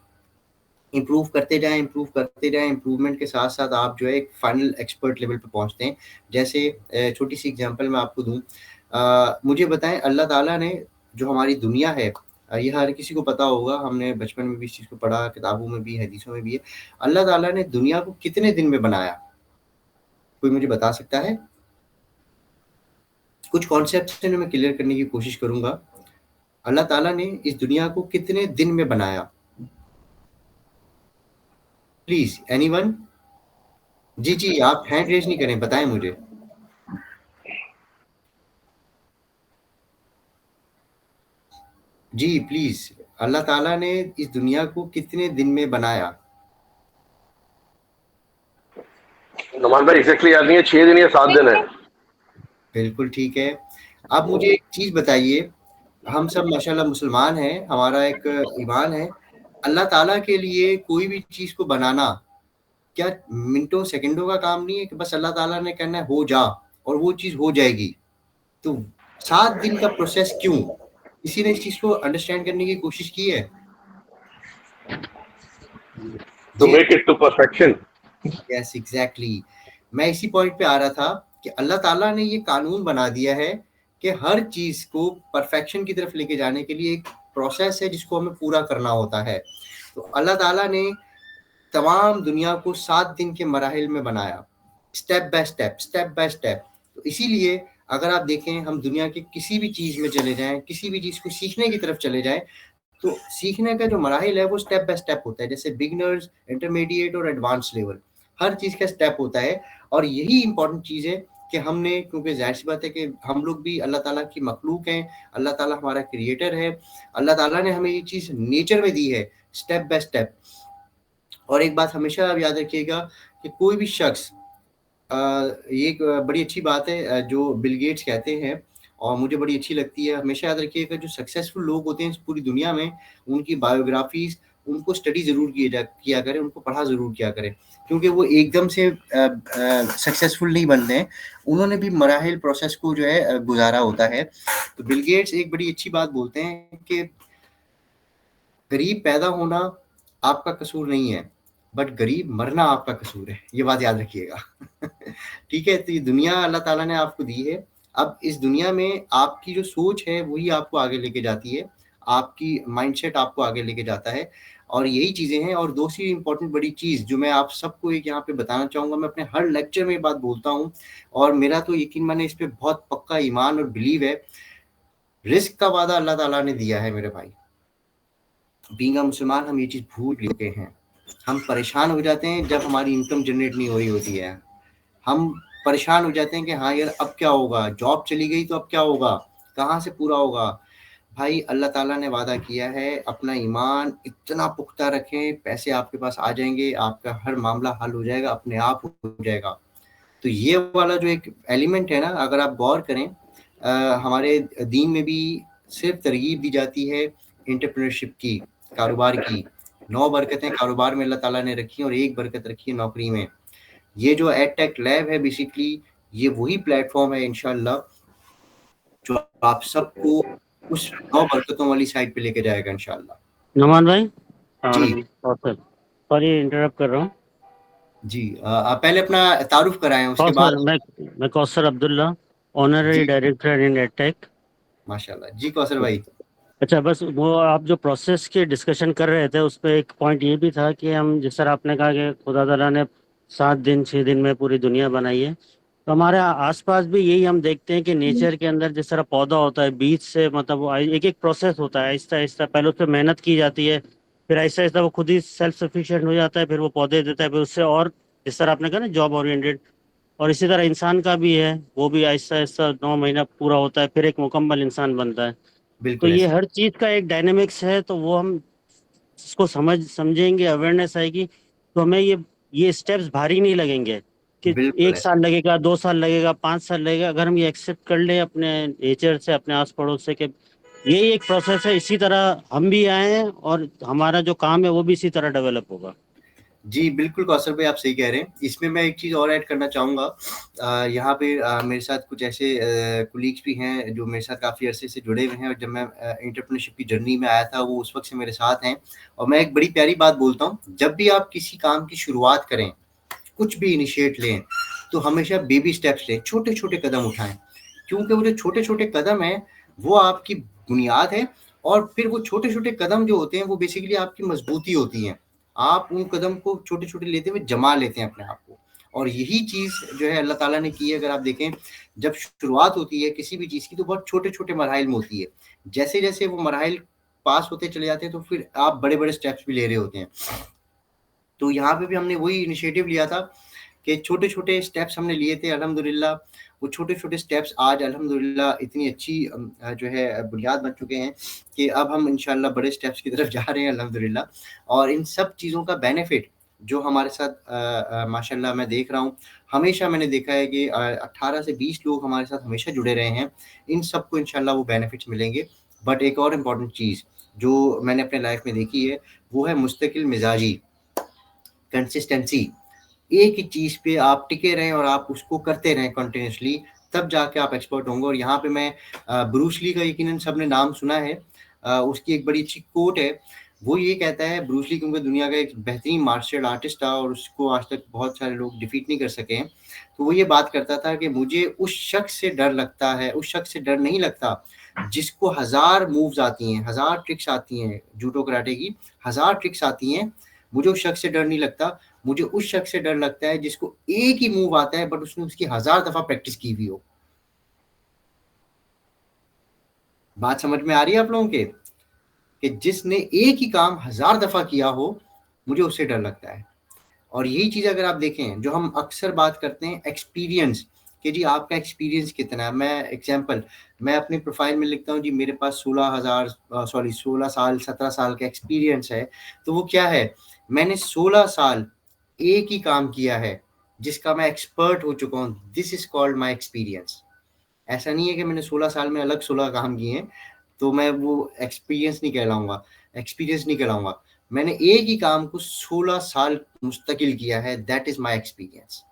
[SPEAKER 2] improve करते जाएँ, इम्प्रूव करते जाएँ, इम्प्रूवमेंट के साथ-साथ आप जो है एक फाइनल एक्सपर्ट लेवल पे पहुँचते हैं। जैसे छोटी सी एग्जांपल मैं आपको दूँ, मुझे बताएँ, अल्लाह ताला ने जो हमारी दुनिया है, ये हर किसी को पता होगा, हमने बचपन में भी इस चीज़ को पढ़ा, किताबों में भी, हदीसों में भी है। अल्लाह ताला ने दुनिया को कितने दिन में बनाया? कोई मुझे बता सकता है? कुछ कॉन्सेप्ट्स हैं जो मैं क्लियर करने की कोशिश करूँगा। अल्लाह ताला ने इस दुनिया को कितने दिन में बनाया? Please anyone? जी, जी, आप हैंड रेज़ नहीं करें, बताएँ मुझे। जी प्लीज, अल्लाह ताला ने इस दुनिया को कितने दिन में बनाया?
[SPEAKER 3] नुमान भाई एग्जैक्टली याद नहीं है, 6 दिन या 7 दिन है।
[SPEAKER 2] बिल्कुल ठीक है। आप मुझे एक चीज बताइए, हम सब माशाल्लाह मुसलमान हैं, हमारा एक ईमान है, अल्लाह ताला के लिए कोई भी चीज को बनाना क्या मिनटों सेकंडों का काम नहीं है कि बस अल्लाह ताला ने कहना है हो जा और वो चीज हो जाएगी? तो 7 दिन का प्रोसेस क्यों? किसी ने इस चीज को अंडरस्टैंड करने की कोशिश की है?
[SPEAKER 3] टू
[SPEAKER 2] जी,
[SPEAKER 3] make it to perfection.
[SPEAKER 2] Yes exactly. मैं इसी पॉइंट पे आ रहा था कि अल्लाह ताला ने ये कानून बना दिया है कि हर चीज को परफेक्शन की तरफ लेके जाने के लिए एक प्रोसेस है जिसको हमें पूरा करना होता है। तो अल्लाह ताला ने तमाम दुनिया को 7 दिन के मराहिल में बनाया, step by step, step by step. तो इसीलिए अगर आप देखें, हम दुनिया के किसी भी चीज में चले जाएं, किसी भी चीज को सीखने की तरफ चले जाएं, तो सीखने का जो मराहिल है वो स्टेप बाय स्टेप होता है, जैसे बिगिनर्स, इंटरमीडिएट और एडवांस लेवल, हर चीज का स्टेप होता है। और यही इंपॉर्टेंट चीज है कि हमने, क्योंकि जाहिर सी बात है कि हम लोग भी अल्लाह ताला की मखलूक हैं, अल्लाह ताला हमारा क्रिएटर है, अल्लाह ताला ने हमें ये चीज नेचर में दी है, स्टेप बाय स्टेप। और एक बात हमेशा आप याद रखिएगा कि कोई भी शख्स, ये एक बड़ी अच्छी बात है जो बिल गेट्स कहते हैं और मुझे बड़ी अच्छी लगती है, हमेशा याद रखिएगा जो सक्सेसफुल लोग होते हैं इस पूरी दुनिया में, उनकी बायोग्राफीज, उनको स्टडी ज़रूर किया करें, उनको पढ़ा ज़रूर किया करें, क्योंकि वो एकदम से सक्सेसफुल नहीं बनते हैं, उन्होंने भी मराहिल प्रोसेस को जो है गुजारा होता है। तो बिल गेट्स एक बड़ी अच्छी बात बोलते हैं कि गरीब पैदा होना आपका कसूर नहीं है, बट गरीब मरना आपका कसूर है, ये बात याद रखिएगा। ठीक है, तो ये दुनिया अल्लाह ताला ने आपको दी है। अब इस दुनिया में आपकी जो सोच है वही आपको आगे लेके जाती है, आपकी माइंडसेट आपको आगे लेके जाता है, और यही चीज़ें हैं। और दूसरी इंपॉर्टेंट बड़ी चीज़ जो मैं आप सबको एक यहाँ पे बताना चाहूँगा, मैं अपने हर लेक्चर में ये बात बोलता हूँ और मेरा तो यकीन माने इस पे बहुत पक्का ईमान और बिलीव है, रिस्क का वादा अल्लाह ताला ने दिया है मेरे भाई। बीइंग अ मुसलमान हम ये चीज़ भूल चुके हैं। हम परेशान हो जाते हैं जब हमारी इनकम जनरेट नहीं हो रही होती है, हम परेशान हो जाते हैं कि हाँ यार अब क्या होगा, जॉब चली गई तो अब क्या होगा, कहाँ से पूरा होगा? भाई अल्लाह ताला ने वादा किया है, अपना ईमान इतना पुख्ता रखें, पैसे आपके पास आ जाएंगे, आपका हर मामला हल हो जाएगा, अपने आप हो जाएगा। तो ये वाला जो एक एलिमेंट है ना, अगर आप गौर करें, हमारे दीन में भी सिर्फ तरगीब दी जाती है एंटरप्रेन्योरशिप की, कारोबार की। 9 बरकतें कारोबार में अल्लाह ताला ने रखी हैं और 1 बरकत रखी है नौकरी में। ये जो एडटेक लैब है बेसिकली, ये वही प्लेटफॉर्म है इंशाल्लाह जो आप सबको उस 9 बरकतों वाली साइड पे लेके जाएगा इंशाल्लाह।
[SPEAKER 5] नुमान भाई,
[SPEAKER 2] जी
[SPEAKER 5] कौसर, सॉरी इंटरप्ट कर रहा हूँ।
[SPEAKER 2] जी, आप पहले अपना तारुफ कराएं, उसके बाद।
[SPEAKER 5] कौसर, मैं कौसर अब्दुल्ला, ऑनररी
[SPEAKER 2] जी
[SPEAKER 5] डायरेक्टर इन एडटेक।
[SPEAKER 2] माशाल्लाह जी, कौसर भाई।
[SPEAKER 5] अच्छा, बस वो आप जो प्रोसेस की डिस्कशन कर रहे थे उस पर एक पॉइंट ये भी था कि हम, जिस तरह आपने कहा कि खुदा ताला ने 7 दिन 6 दिन में पूरी दुनिया बनाई है, तो हमारे आसपास भी यही हम देखते हैं कि नेचर के अंदर जिस तरह पौधा होता है, बीज से मतलब वो एक एक प्रोसेस होता है, आहिस्ता आहिस्ता पहले उस पर मेहनत की जाती है, फिर आहिस्ता आहिस्ता वो खुद ही सेल्फ सफिशिएंट हो जाता है, फिर वो पौधे देता है, फिर उससे और जिस तरह आपने कहा ना जॉब ओरिएंटेड, और इसी तरह इंसान का भी है, वो भी आहिस्ता आहिस्ता 9 महीना पूरा होता है, फिर एक मुकम्मल इंसान बनता है। तो
[SPEAKER 2] बिल्कुल
[SPEAKER 5] ये
[SPEAKER 2] ऐसे।
[SPEAKER 5] हर चीज का एक डायनेमिक्स है, तो वो हम इसको समझेंगे, अवेयरनेस आएगी, तो हमें ये स्टेप्स भारी नहीं लगेंगे कि
[SPEAKER 2] बिल्कुल
[SPEAKER 5] एक
[SPEAKER 2] ऐसे।
[SPEAKER 5] साल लगेगा, 2 साल लगेगा, 5 साल लगेगा। अगर हम ये एक्सेप्ट कर ले अपने नेचर से, अपने आस पड़ोस से, कि यही एक प्रोसेस है, इसी तरह हम भी आए हैं और हमारा जो काम है वो भी इसी तरह डेवलप होगा।
[SPEAKER 2] जी बिल्कुल कौशल भाई, आप सही कह रहे हैं। इसमें मैं एक चीज़ और ऐड करना चाहूँगा, यहाँ पे मेरे साथ कुछ ऐसे कुलीग्स भी हैं जो मेरे साथ काफ़ी अरसे से जुड़े हुए हैं, और जब मैं एंटरप्रेन्योरशिप की जर्नी में आया था वो उस वक्त से मेरे साथ हैं। और मैं एक बड़ी प्यारी बात बोलता हूँ, जब भी आप किसी काम की शुरुआत करें, कुछ भी इनिशिएट लें, तो हमेशा बेबी स्टेप्स लें, छोटे छोटे कदम उठाएं, क्योंकि वो जो छोटे छोटे कदम हैं वो आपकी बुनियाद है, और फिर वो छोटे छोटे कदम जो होते हैं वो बेसिकली आपकी मजबूती होती है। आप उन कदम को छोटे छोटे लेते हुए जमा लेते हैं अपने आप को, और यही चीज़ जो है अल्लाह ताला ने की है। अगर आप देखें, जब शुरुआत होती है किसी भी चीज़ की तो बहुत छोटे छोटे मराहिल में होती है, जैसे जैसे वो मराहिल पास होते चले जाते हैं तो फिर आप बड़े बड़े स्टेप्स भी ले रहे होते हैं। तो यहाँ पे भी हमने वही इनिशिएटिव लिया था कि छोटे छोटे स्टेप्स हमने लिए थे अल्हम्दुलिल्लाह, वो छोटे-छोटे स्टेप्स आज अल्हम्दुलिल्लाह इतनी अच्छी जो है बुनियाद बन चुके हैं कि अब हम इंशाल्लाह बड़े स्टेप्स की तरफ जा रहे हैं अल्हम्दुलिल्लाह। और इन सब चीज़ों का बेनिफिट जो हमारे साथ माशाल्लाह मैं देख रहा हूँ, हमेशा मैंने देखा है कि 18 से 20 लोग हमारे साथ हमेशा जुड़े रहे हैं। इन सबको इंशाल्लाह वो बेनिफिट्स मिलेंगे। बट एक और इम्पोर्टेंट चीज़ जो मैंने अपने लाइफ में देखी है, वो है मुस्तकिल मिजाजी, कंसिस्टेंसी। एक ही चीज़ पे आप टिके रहें और आप उसको करते रहें कंटिन्यूअसली, तब जाके आप एक्सपर्ट होंगे। और यहाँ पे मैं ब्रूस ली का यकीनन सबने नाम सुना है। उसकी एक बड़ी अच्छी कोट है, वो ये कहता है, ब्रूस ली क्योंकि दुनिया का एक बेहतरीन मार्शल आर्टिस्ट था और उसको आज तक बहुत सारे लोग डिफीट नहीं कर सके हैं। तो वो ये बात करता था कि मुझे उस शख्स से डर लगता है, उस शख्स से डर नहीं लगता जिसको 1000 मूव्स आती हैं, 1000 ट्रिक्स आती हैं, जूडो कराटे की 1000 ट्रिक्स आती हैं। मुझे उस शख्स से डर नहीं लगता, मुझे उस शख्स से डर लगता है जिसको एक ही मूव आता है बट उसने उसकी 1000 दफा प्रैक्टिस की हुई हो। बात समझ में आ रही है आप लोगों के? कि जिसने एक ही काम 1000 दफा किया हो, मुझे उससे डर लगता है। और यही चीज अगर आप देखें, जो हम अक्सर बात करते हैं एक्सपीरियंस, कि जी आपका एक्सपीरियंस कितना है। मैं एग्जांपल, मैं अपनी प्रोफाइल में लिखता हूँ जी मेरे पास 16 साल 17 साल का एक्सपीरियंस है। तो वो क्या है, मैंने 16 साल एक ही काम किया है जिसका मैं एक्सपर्ट हो चुका हूँ। This is called my experience. ऐसा नहीं है कि मैंने 16 साल में अलग 16 काम किए हैं तो मैं वो एक्सपीरियंस नहीं कहलाऊंगा, एक्सपीरियंस नहीं कहलाऊंगा। मैंने एक ही काम को 16 साल मुस्तकिल किया है, दैट इज माय एक्सपीरियंस।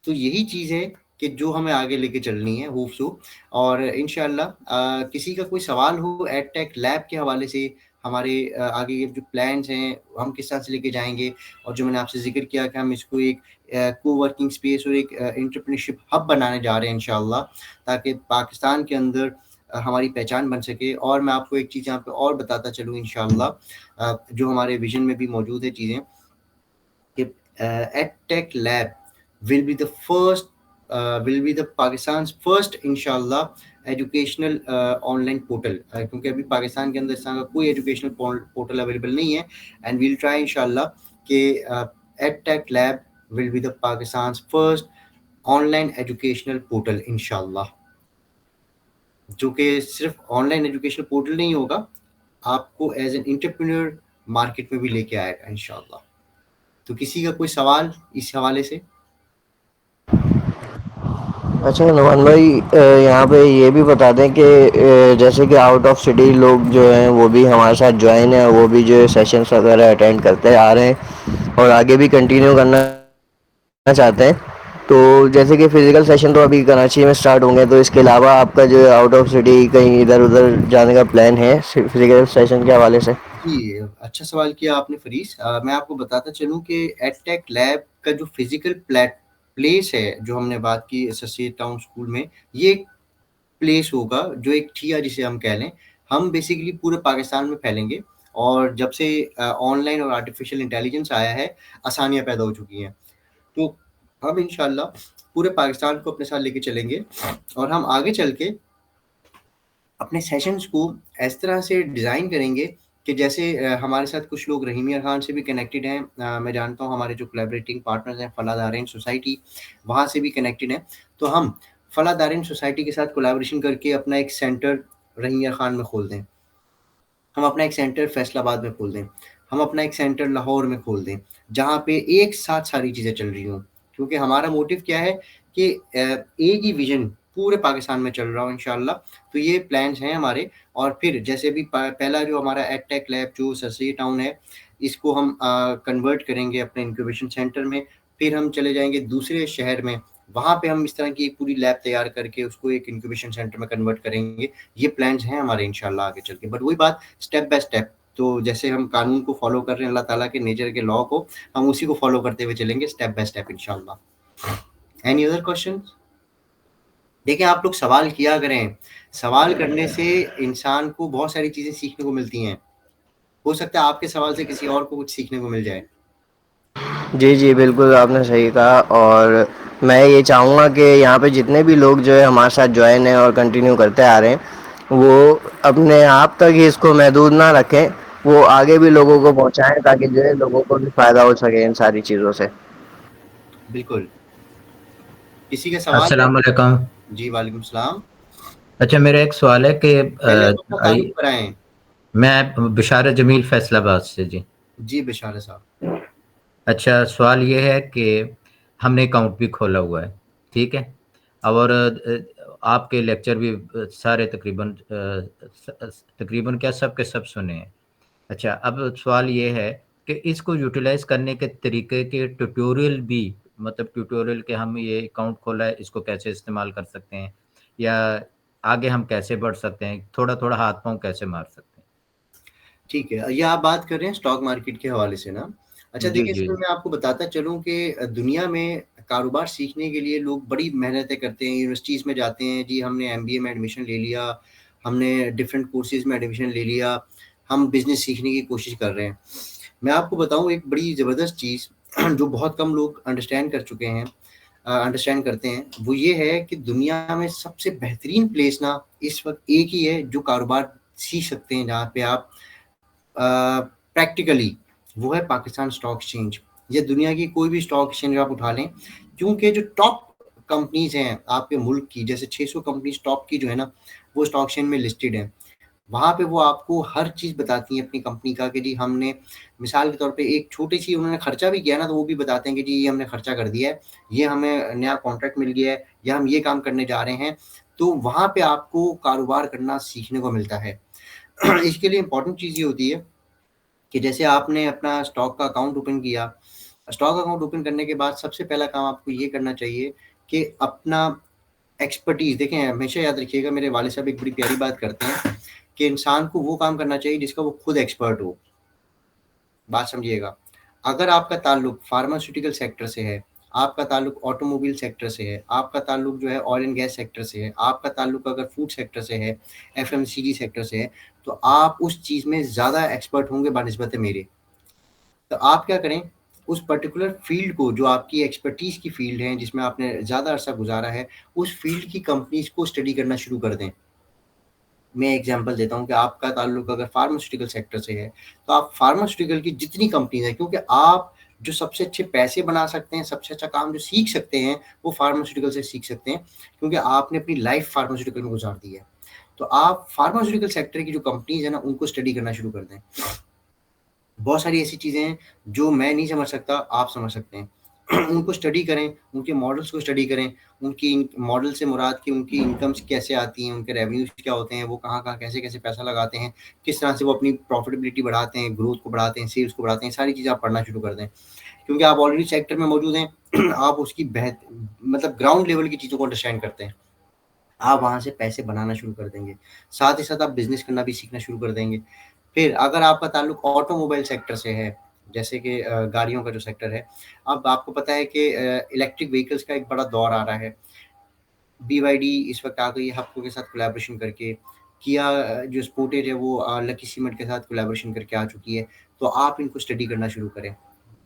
[SPEAKER 2] तो यही चीज है कि जो हमें आगे लेके चलनी है होप सो। और इंशाल्लाह किसी का कोई सवाल हो एडटेक लैब के हवाले से, हमारे आगे के जो प्लान्स हैं हम किस तरह से लेके जाएंगे, और जो मैंने आपसे जिक्र किया कि हम इसको एक कोवर्किंग स्पेस और एक एंटरप्रेन्योरशिप हब बनाने जा रहे हैं इंशाल्लाह, ताकि पाकिस्तान के अंदर हमारी पहचान बन सके। और मैं आपको एक चीज़ यहाँ पे और बताता चलूँ इंशाल्लाह, जो हमारे विजन में भी मौजूद है चीज़ें, कि edtech lab will be the first will be the Pakistan's first इंशाल्लाह एजुकेशनल ऑनलाइन पोर्टल, क्योंकि अभी पाकिस्तान के अंदर इस तरह का कोई एजुकेशनल पोर्टल अवेलेबल नहीं है। एंड वील ट्राई इंशाल्लाह कि edtech lab will be the Pakistan's first online educational portal इंशाल्लाह, जो कि सिर्फ ऑनलाइन एजुकेशनल पोर्टल नहीं होगा, आपको एज एन एंटरप्रेन्योर मार्केट में भी लेके आएगा इंशाल्लाह। तो किसी का कोई सवाल इस हवाले से?
[SPEAKER 1] अच्छा नुमान भाई, यहाँ पे ये भी बता दें कि जैसे कि आउट ऑफ सिटी लोग जो हैं वो भी हमारे साथ ज्वाइन है, वो भी जो है सेशंस वगैरह अटेंड करते आ रहे हैं और आगे भी कंटिन्यू करना चाहते हैं। तो जैसे कि फिजिकल सेशन तो अभी कराची में स्टार्ट होंगे, तो इसके अलावा आपका जो है आउट ऑफ सिटी कहीं इधर उधर जाने का प्लान है फिजिकल सेशन के हवाले से?
[SPEAKER 2] जी, अच्छा सवाल किया आपने फरीस। मैं आपको बताता चलूँ कि एडटेक लैब का जो फिजिकल प्लेस है, जो हमने बात की एसोसिएट टाउन स्कूल में, ये एक प्लेस होगा जो एक ठिया जिसे हम कह लें। हम बेसिकली पूरे पाकिस्तान में फैलेंगे, और जब से ऑनलाइन और आर्टिफिशियल इंटेलिजेंस आया है, आसानियाँ पैदा हो चुकी हैं। तो हम इंशाल्लाह पूरे पाकिस्तान को अपने साथ लेके चलेंगे, और हम आगे चल के अपने सेशंस को इस तरह से डिज़ाइन करेंगे कि जैसे हमारे साथ कुछ लोग रहीमिया खान से भी कनेक्टेड हैं। मैं जानता हूँ हमारे जो कोलैबोरेटिंग पार्टनर्स हैं फलाह दारैन सोसाइटी, वहाँ से भी कनेक्टेड हैं। तो हम फलाह दारैन सोसाइटी के साथ कोलैबोरेशन करके अपना एक सेंटर रहीमिया खान में खोल दें, हम अपना एक सेंटर फैसलाबाद में खोल दें, हम अपना एक सेंटर लाहौर में खोल दें, जहाँ पे एक साथ सारी चीज़ें चल रही हों। क्योंकि हमारा मोटिव क्या है कि एक ही विजन पूरे पाकिस्तान में चल रहा हो इंशाल्लाह। तो ये प्लान्स हैं हमारे। और फिर जैसे भी पहला जो हमारा एडटेक लैब जो सरसी टाउन है, इसको हम कन्वर्ट करेंगे अपने इंक्यूबेशन सेंटर में। फिर हम चले जाएंगे दूसरे शहर में, वहाँ पे हम इस तरह की एक पूरी लैब तैयार करके उसको एक इंक्यूबेशन सेंटर में कन्वर्ट करेंगे। ये प्लान्स हैं हमारे इंशाल्लाह आगे चल के। बट वही बात, स्टेप बाय स्टेप। तो जैसे हम कानून को फॉलो कर रहे हैं, अल्लाह ताला के नेचर के लॉ को, हम उसी को फॉलो करते हुए चलेंगे स्टेप बाय स्टेप इंशाल्लाह। Any other question? देखिए, आप लोग सवाल किया करें, सवाल करने से इंसान को बहुत सारी चीज़ें सीखने को मिलती हैं। हो सकता है आपके सवाल से किसी और को कुछ सीखने को मिल जाए।
[SPEAKER 1] जी जी बिल्कुल, आपने सही कहा। और मैं ये चाहूँगा कि यहाँ पे जितने भी लोग जो है हमारे साथ ज्वाइन हैं और कंटिन्यू करते आ रहे हैं, वो अपने आप तक ही इसको महदूद ना रखें, वो आगे भी लोगों को पहुँचाएं, ताकि जो है लोगों को भी फ़ायदा हो सके इन सारी चीज़ों से।
[SPEAKER 2] बिल्कुल। किसी का सवाल है?
[SPEAKER 6] अस्सलाम वालेकुम।
[SPEAKER 2] जी वालेकुम सलाम।
[SPEAKER 6] अच्छा, मेरा एक सवाल है कि
[SPEAKER 2] पहले आप अपना तारुफ कराएं।
[SPEAKER 6] मैं बिशारत जमील फैसलाबाद से जी।
[SPEAKER 2] जी बिशारत साहब।
[SPEAKER 6] अच्छा, सवाल ये है कि हमने अकाउंट भी खोला हुआ है, ठीक है, और आपके लेक्चर भी सारे तकरीबन क्या सब के सब सुने हैं। अच्छा, अब सवाल ये है कि इसको यूटिलाइज करने के तरीके के ट्यूटोरियल भी, मतलब ट्यूटोरियल के हम ये अकाउंट खोला है इसको कैसे इस्तेमाल कर सकते हैं, या आगे हम कैसे बढ़ सकते हैं, थोड़ा थोड़ा हाथ पांव कैसे मार सकते हैं।
[SPEAKER 2] ठीक है, ये आप बात कर रहे हैं स्टॉक मार्केट के हवाले से ना। अच्छा
[SPEAKER 6] जी
[SPEAKER 2] देखिए,
[SPEAKER 6] जी
[SPEAKER 2] इसमें मैं आपको बताता चलूँ कि दुनिया में कारोबार सीखने के लिए लोग बड़ी मेहनतें करते हैं, यूनिवर्सिटीज़ में जाते हैं जी, हमने एमबीए में एडमिशन ले लिया, हमने डिफरेंट कोर्सेज में एडमिशन ले लिया, हम बिजनेस सीखने की कोशिश कर रहे हैं। मैं आपको बताऊं एक बड़ी ज़बरदस्त चीज़ जो बहुत कम लोग अंडरस्टैंड कर चुके हैं, अंडरस्टैंड करते हैं, वो ये है कि दुनिया में सबसे बेहतरीन प्लेस ना इस वक्त एक ही है जो कारोबार सीख सकते हैं, जहाँ पे आप प्रैक्टिकली, वो है पाकिस्तान स्टॉक एक्सचेंज। या दुनिया की कोई भी स्टॉक एक्सचेंज आप उठा लें, क्योंकि जो टॉप कंपनीज हैं आपके मुल्क की, जैसे 600 कंपनीज टॉप की जो है ना, वो स्टॉक एक्सचेंज में लिस्टेड है। वहाँ पे वो आपको हर चीज़ बताती हैं अपनी कंपनी का, कि जी हमने, मिसाल के तौर पे एक छोटी सी उन्होंने खर्चा भी किया ना, तो वो भी बताते हैं कि जी ये हमने खर्चा कर दिया है, ये हमें नया कॉन्ट्रैक्ट मिल गया है, या हम ये काम करने जा रहे हैं। तो वहाँ पे आपको कारोबार करना सीखने को मिलता है। इसके लिए इम्पोर्टेंट चीज़ ये होती है कि जैसे आपने अपना स्टॉक का अकाउंट ओपन किया, स्टॉक अकाउंट ओपन करने के बाद सबसे पहला काम आपको ये करना चाहिए कि अपना एक्सपर्टीज़ देखें। हमेशा याद रखिएगा, मेरे वाले साहब एक बड़ी प्यारी बात करते हैं कि इंसान को वो काम करना चाहिए जिसका वो खुद एक्सपर्ट हो। बात समझिएगा, अगर आपका ताल्लुक फार्मास्यूटिकल सेक्टर से है, आपका ताल्लुक ऑटोमोबाइल सेक्टर से है, आपका ताल्लुक जो है ऑयल एंड गैस सेक्टर से है, आपका ताल्लुक अगर फूड सेक्टर से है, एफएमसीजी सेक्टर से है, तो आप उस चीज़ में ज़्यादा एक्सपर्ट होंगे बानिस्बत मेरे। तो आप क्या करें, उस पर्टिकुलर फील्ड को, जो आपकी एक्सपर्टीज़ की फील्ड है, जिसमें आपने ज़्यादा अरसा गुजारा है, उस फील्ड की कंपनीज़ को स्टडी करना शुरू कर दें। मैं एग्जांपल देता हूँ कि आपका ताल्लुक अगर फार्मास्यूटिकल सेक्टर से है, तो आप फार्मास्यूटिकल की जितनी कंपनीज हैं, क्योंकि आप जो सबसे अच्छे पैसे बना सकते हैं, सबसे अच्छा काम जो सीख सकते हैं, वो फार्मास्यूटिकल से सीख सकते हैं, क्योंकि आपने अपनी लाइफ फार्मास्यूटिकल में गुजार दी है। तो आप फार्मास्यूटिकल सेक्टर की जो कंपनीज है ना, उनको स्टडी करना शुरू कर दें। बहुत सारी ऐसी चीज़ें हैं जो मैं नहीं समझ सकता, आप समझ सकते हैं। उनको स्टडी करें, उनके मॉडल्स को स्टडी करें, उनकी मॉडल से मुराद कि उनकी इनकम्स कैसे आती हैं, उनके रेवेन्यूज क्या होते हैं, वो कहाँ-कहाँ कैसे-कैसे पैसा लगाते हैं, किस तरह से वो अपनी प्रॉफिटेबिलिटी बढ़ाते हैं, ग्रोथ को बढ़ाते हैं, सेल्स को बढ़ाते हैं, सारी चीज़ें आप पढ़ना शुरू कर दें। क्योंकि आप ऑलरेडी सेक्टर में मौजूद हैं, आप उसकी मतलब ग्राउंड लेवल की चीज़ों को अंडरस्टैंड करते हैं। आप वहाँ से पैसे बनाना शुरू कर देंगे। साथ ही साथ आप बिज़नेस करना भी सीखना शुरू कर देंगे। फिर अगर आपका ताल्लुक ऑटोमोबाइल सेक्टर से है, जैसे कि गाड़ियों का जो सेक्टर है, अब आपको पता है कि इलेक्ट्रिक व्हीकल्स का एक बड़ा दौर आ रहा है। बीवाईडी इस वक़्त आ गई है हप्को के साथ कोलैबोरेशन करके। किया जो स्पोर्टेज है वो लकी सीमेंट के साथ कोलैबोरेशन करके आ चुकी है। तो आप इनको स्टडी करना शुरू करें।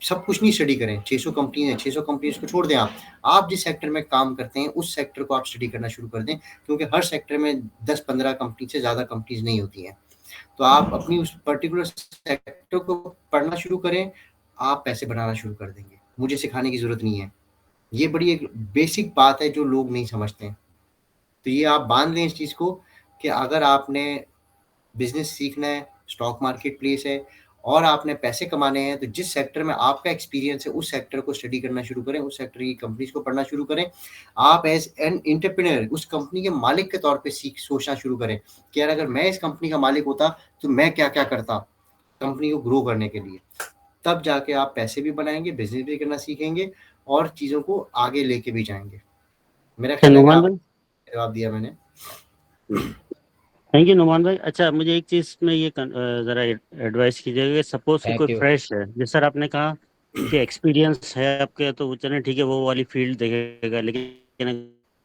[SPEAKER 2] सब कुछ नहीं स्टडी करें, 600 कंपनी है, 600 कंपनीज़ को छोड़ दें आप। आप जिस सेक्टर में काम करते हैं, उस सेक्टर को आप स्टडी करना शुरू कर दें, क्योंकि हर सेक्टर में 10-15 कंपनी से ज़्यादा कंपनीज़ नहीं होती हैं। तो आप अपनी उस पर्टिकुलर सेक्टर को पढ़ना शुरू करें, आप पैसे बनाना शुरू कर देंगे। मुझे सिखाने की ज़रूरत नहीं है। ये बड़ी एक बेसिक बात है जो लोग नहीं समझते हैं। तो ये आप बाँध लें इस चीज़ को, कि अगर आपने बिज़नेस सीखना है, स्टॉक मार्केट प्लेस है, और आपने पैसे कमाने हैं, तो जिस सेक्टर में आपका एक्सपीरियंस है, उस सेक्टर को स्टडी करना शुरू करें, उस सेक्टर की कंपनीज़ को पढ़ना शुरू करें। आप एज़ एन एंटरप्रेन्योर उस कंपनी के मालिक के तौर पे सोचना शुरू करें कि यार अगर मैं इस कंपनी का मालिक होता, तो मैं क्या-क्या करता कंपनी को ग्रो करने के लिए। तब जाके आप पैसे भी बनाएँगे, बिज़नेस भी करना सीखेंगे, और चीज़ों को आगे लेके भी जाएँगे। मेरा ख्याल है कि
[SPEAKER 5] नुमान
[SPEAKER 2] आप
[SPEAKER 5] भाई,
[SPEAKER 2] जवाब दिया मैंने।
[SPEAKER 5] थैंक यू नुमान भाई। अच्छा, मुझे एक चीज़ में ये ज़रा एडवाइस कीजिएगा कि सपोज कि
[SPEAKER 6] थैंक
[SPEAKER 5] कोई
[SPEAKER 6] यू।
[SPEAKER 5] फ्रेश है, जैसे सर आपने कहा कि एक्सपीरियंस है आपके, तो वो चलें ठीक है, वो वाली फील्ड देखेगा, लेकिन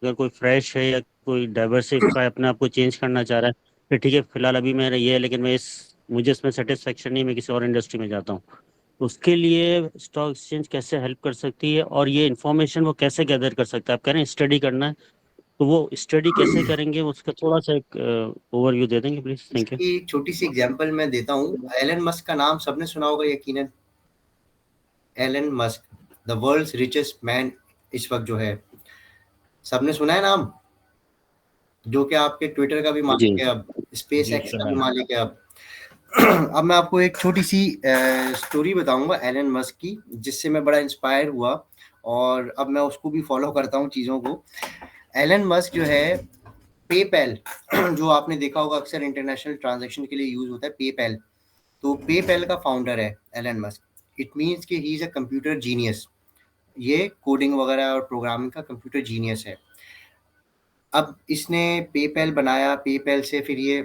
[SPEAKER 5] अगर कोई फ्रेश है या कोई डाइवर्सिफाई अपने आप को चेंज करना चाह रहा है, फिर ठीक है, फिलहाल अभी मेरा ये है, लेकिन मुझे इसमें सेटिस्फेक्शन नहीं, मैं किसी और इंडस्ट्री में जाता हूँ, तो उसके लिए स्टॉक एक्सचेंज कैसे हेल्प कर सकती है, और ये इन्फॉर्मेशन वो कैसे गैदर कर सकता है? आप कह रहे हैं स्टडी करना है, तो वो स्टडी कैसे करेंगे, उसका थोड़ा सा एक ओवरव्यू दे देंगे प्लीज? Thank you.
[SPEAKER 2] इसकी एक छोटी-सी एग्ज़ाम्पल मैं देता हूँ। एलन मस्क का नाम सबने सुना होगा यकीनन। Elon Musk, the world's richest man इस वक़्त जो है। सबने सुना है नाम, जो कि आपके ट्विटर का भी
[SPEAKER 5] जी
[SPEAKER 2] मालिक है अब, स्पेस
[SPEAKER 6] जी,
[SPEAKER 2] एक्स का
[SPEAKER 6] सुना
[SPEAKER 2] भी
[SPEAKER 6] है।
[SPEAKER 2] मालिक है अब। अब मैं आपको एक छोटी सी स्टोरी बताऊंगा एलन मस्क की, जिससे मैं बड़ा इंस्पायर हुआ और अब मैं उसको भी फॉलो करता हूँ चीज़ों को। एलन मस्क जो है, पेपैल जो आपने देखा होगा अक्सर इंटरनेशनल ट्रांजैक्शन के लिए यूज होता है, पेपैल, तो पेपैल का फाउंडर है एलन मस्क। इट मीन्स कि he is a computer genius, ये कोडिंग वगैरह और प्रोग्रामिंग का कंप्यूटर जीनियस है। अब इसने पेपैल बनाया, पेपैल से फिर ये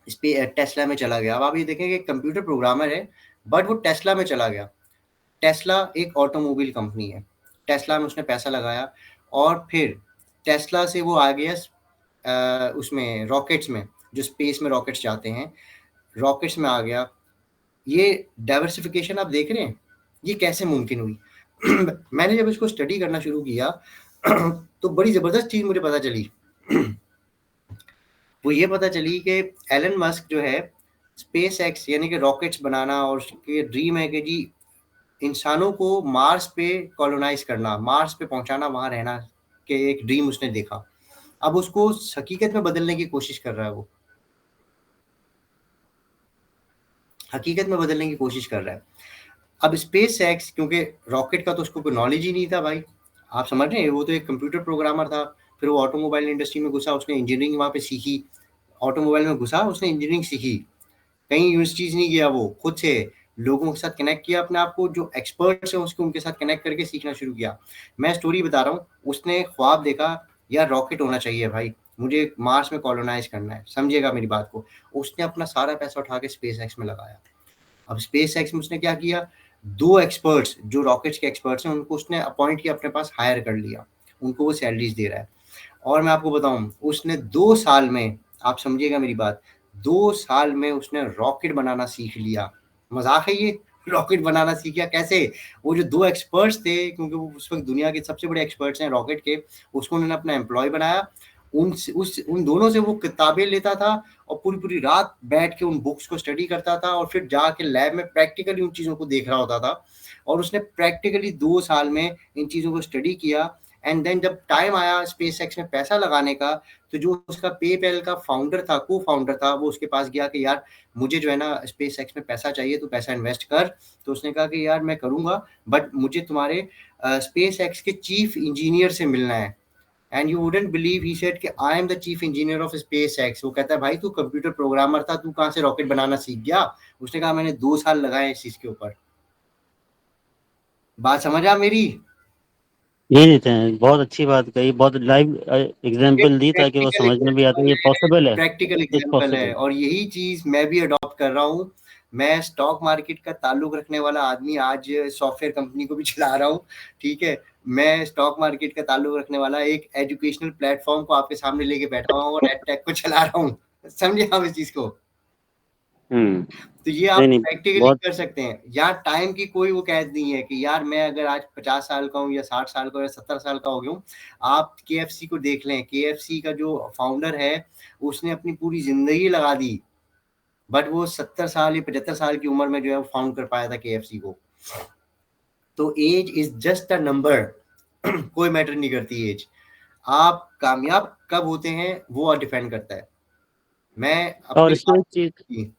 [SPEAKER 2] इस पे टेस्ला में चला गया। अब आप ये देखेंगे कंप्यूटर प्रोग्रामर है, बट वो टेस्ला में चला गया। टेस्ला एक ऑटोमोबाइल कंपनी है, टेस्ला में उसने पैसा लगाया और फिर टेस्ला से वो आ गया उसमें रॉकेट्स में, जो स्पेस में रॉकेट्स जाते हैं, रॉकेट्स में आ गया। ये डाइवर्सिफिकेशन आप देख रहे हैं, ये कैसे मुमकिन हुई? मैंने जब इसको स्टडी करना शुरू किया तो बड़ी ज़बरदस्त चीज़ मुझे पता चली। वो ये पता चली कि एलन मस्क जो है, स्पेस एक्स यानी कि रॉकेट्स बनाना, और उसके ड्रीम है कि जी इंसानों को मार्स पे कॉलोनाइज करना, मार्स पे पहुंचाना, वहां रहना के एक ड्रीम उसने देखा। अब उसको हकीकत में बदलने की कोशिश कर रहा है, वो हकीकत में बदलने की कोशिश कर रहा है। अब स्पेस एक्स, क्योंकि रॉकेट का तो उसको कोई नॉलेज ही नहीं था भाई, आप समझ रहे हैं, वो तो एक कंप्यूटर प्रोग्रामर था। फिर वो ऑटोमोबाइल इंडस्ट्री में घुसा, उसने इंजीनियरिंग वहाँ पे सीखी, ऑटोमोबाइल में घुसा, उसने इंजीनियरिंग सीखी, कहीं यूनिवर्सिटीज नहीं गया, वो खुद से लोगों के साथ कनेक्ट किया अपने आप को, जो एक्सपर्ट्स हैं उसको उनके साथ कनेक्ट करके सीखना शुरू किया। मैं स्टोरी बता रहा हूँ, उसने ख्वाब देखा, यार रॉकेट होना चाहिए भाई, मुझे मार्स में कॉलोनाइज करना है, समझिएगा मेरी बात को। उसने अपना सारा पैसा उठा के स्पेस एक्स में लगाया। अब स्पेस एक्स में उसने क्या किया, 2 एक्सपर्ट्स जो रॉकेट्स के एक्सपर्ट्स हैं उनको उसने अपॉइंट किया, अपने पास हायर कर लिया, उनको वो सैलरीज दे रहा है। और मैं आपको बताऊं, उसने 2 साल में, आप समझिएगा मेरी बात, 2 साल में उसने रॉकेट बनाना सीख लिया। मजाक है ये? रॉकेट बनाना सीख गया कैसे? वो जो 2 एक्सपर्ट्स थे, क्योंकि वो उस वक्त दुनिया के सबसे बड़े एक्सपर्ट्स हैं रॉकेट के, उसको उन्होंने अपना एम्प्लॉय बनाया। उन दोनों से वो किताबें लेता था और पूरी पूरी रात बैठ के उन बुक्स को स्टडी करता था, और फिर जाके लैब में प्रैक्टिकली उन चीज़ों को देख रहा होता था। और उसने प्रैक्टिकली 2 साल में इन चीज़ों को स्टडी किया। एंड देन जब टाइम आया स्पेस एक्स में पैसा लगाने का, तो जो उसका पेपैल का फाउंडर था, को फाउंडर था, वो उसके पास गया कि यार मुझे जो है ना स्पेस एक्स में पैसा चाहिए, तो पैसा इन्वेस्ट कर। तो उसने कहा कि यार मैं करूँगा, बट मुझे तुम्हारे स्पेस एक्स के चीफ इंजीनियर से मिलना है। And you wouldn't believe, he said कि I am the chief engineer of SpaceX. वो कहता है भाई तू कंप्यूटर प्रोग्रामर था, तू कहाँ से रॉकेट बनाना सीख गया? उसने कहा मैंने 2 साल लगाए इस चीज के ऊपर। बात समझ आ मेरी?
[SPEAKER 5] ये देते हैं, बहुत अच्छी बात कही, बहुत लाइव एग्जांपल दी ताकि वो
[SPEAKER 2] प्रैक्टिकल
[SPEAKER 5] समझ में भी आता है
[SPEAKER 2] एग्जाम्पल
[SPEAKER 5] ये
[SPEAKER 2] है,
[SPEAKER 5] पॉसिबल है,
[SPEAKER 2] प्रैक्टिकल
[SPEAKER 5] इट्स
[SPEAKER 2] एग्जाम्पल है,
[SPEAKER 5] पॉसिबल।
[SPEAKER 2] और यही चीज मैं भी अडॉप्ट कर रहा हूँ। मैं स्टॉक मार्केट का ताल्लुक रखने वाला आदमी आज सॉफ्टवेयर कंपनी को भी चला रहा हूँ, ठीक है। मैं स्टॉक मार्केट का ताल्लुक रखने वाला एक एजुकेशनल प्लेटफॉर्म को आपके सामने लेके बैठा हुआ हूँ, और एडटेक को चला रहा हूँ। समझे आप इस चीज को? तो ये आप
[SPEAKER 5] नहीं नहीं,
[SPEAKER 2] प्रैक्टिकली
[SPEAKER 5] बहुत
[SPEAKER 2] कर सकते हैं। यार टाइम की कोई वो कैद नहीं है कि यार मैं अगर आज 50 साल का हूँ या 60 साल का या 70 साल का हो गया हूँ। आप केएफसी को देख लें, केएफसी का जो फाउंडर है उसने अपनी पूरी जिंदगी लगा दी, बट वो 70 साल या 75 साल की उम्र में जो है वो फाउंड कर पाया था केएफसी को। तो age is just a number, कोई मैटर नहीं करती एज। आप कामयाब कब होते हैं वो डिपेंड करता है। मैं
[SPEAKER 5] और
[SPEAKER 2] अपनी
[SPEAKER 5] इसमें
[SPEAKER 2] बात
[SPEAKER 5] एक चीज,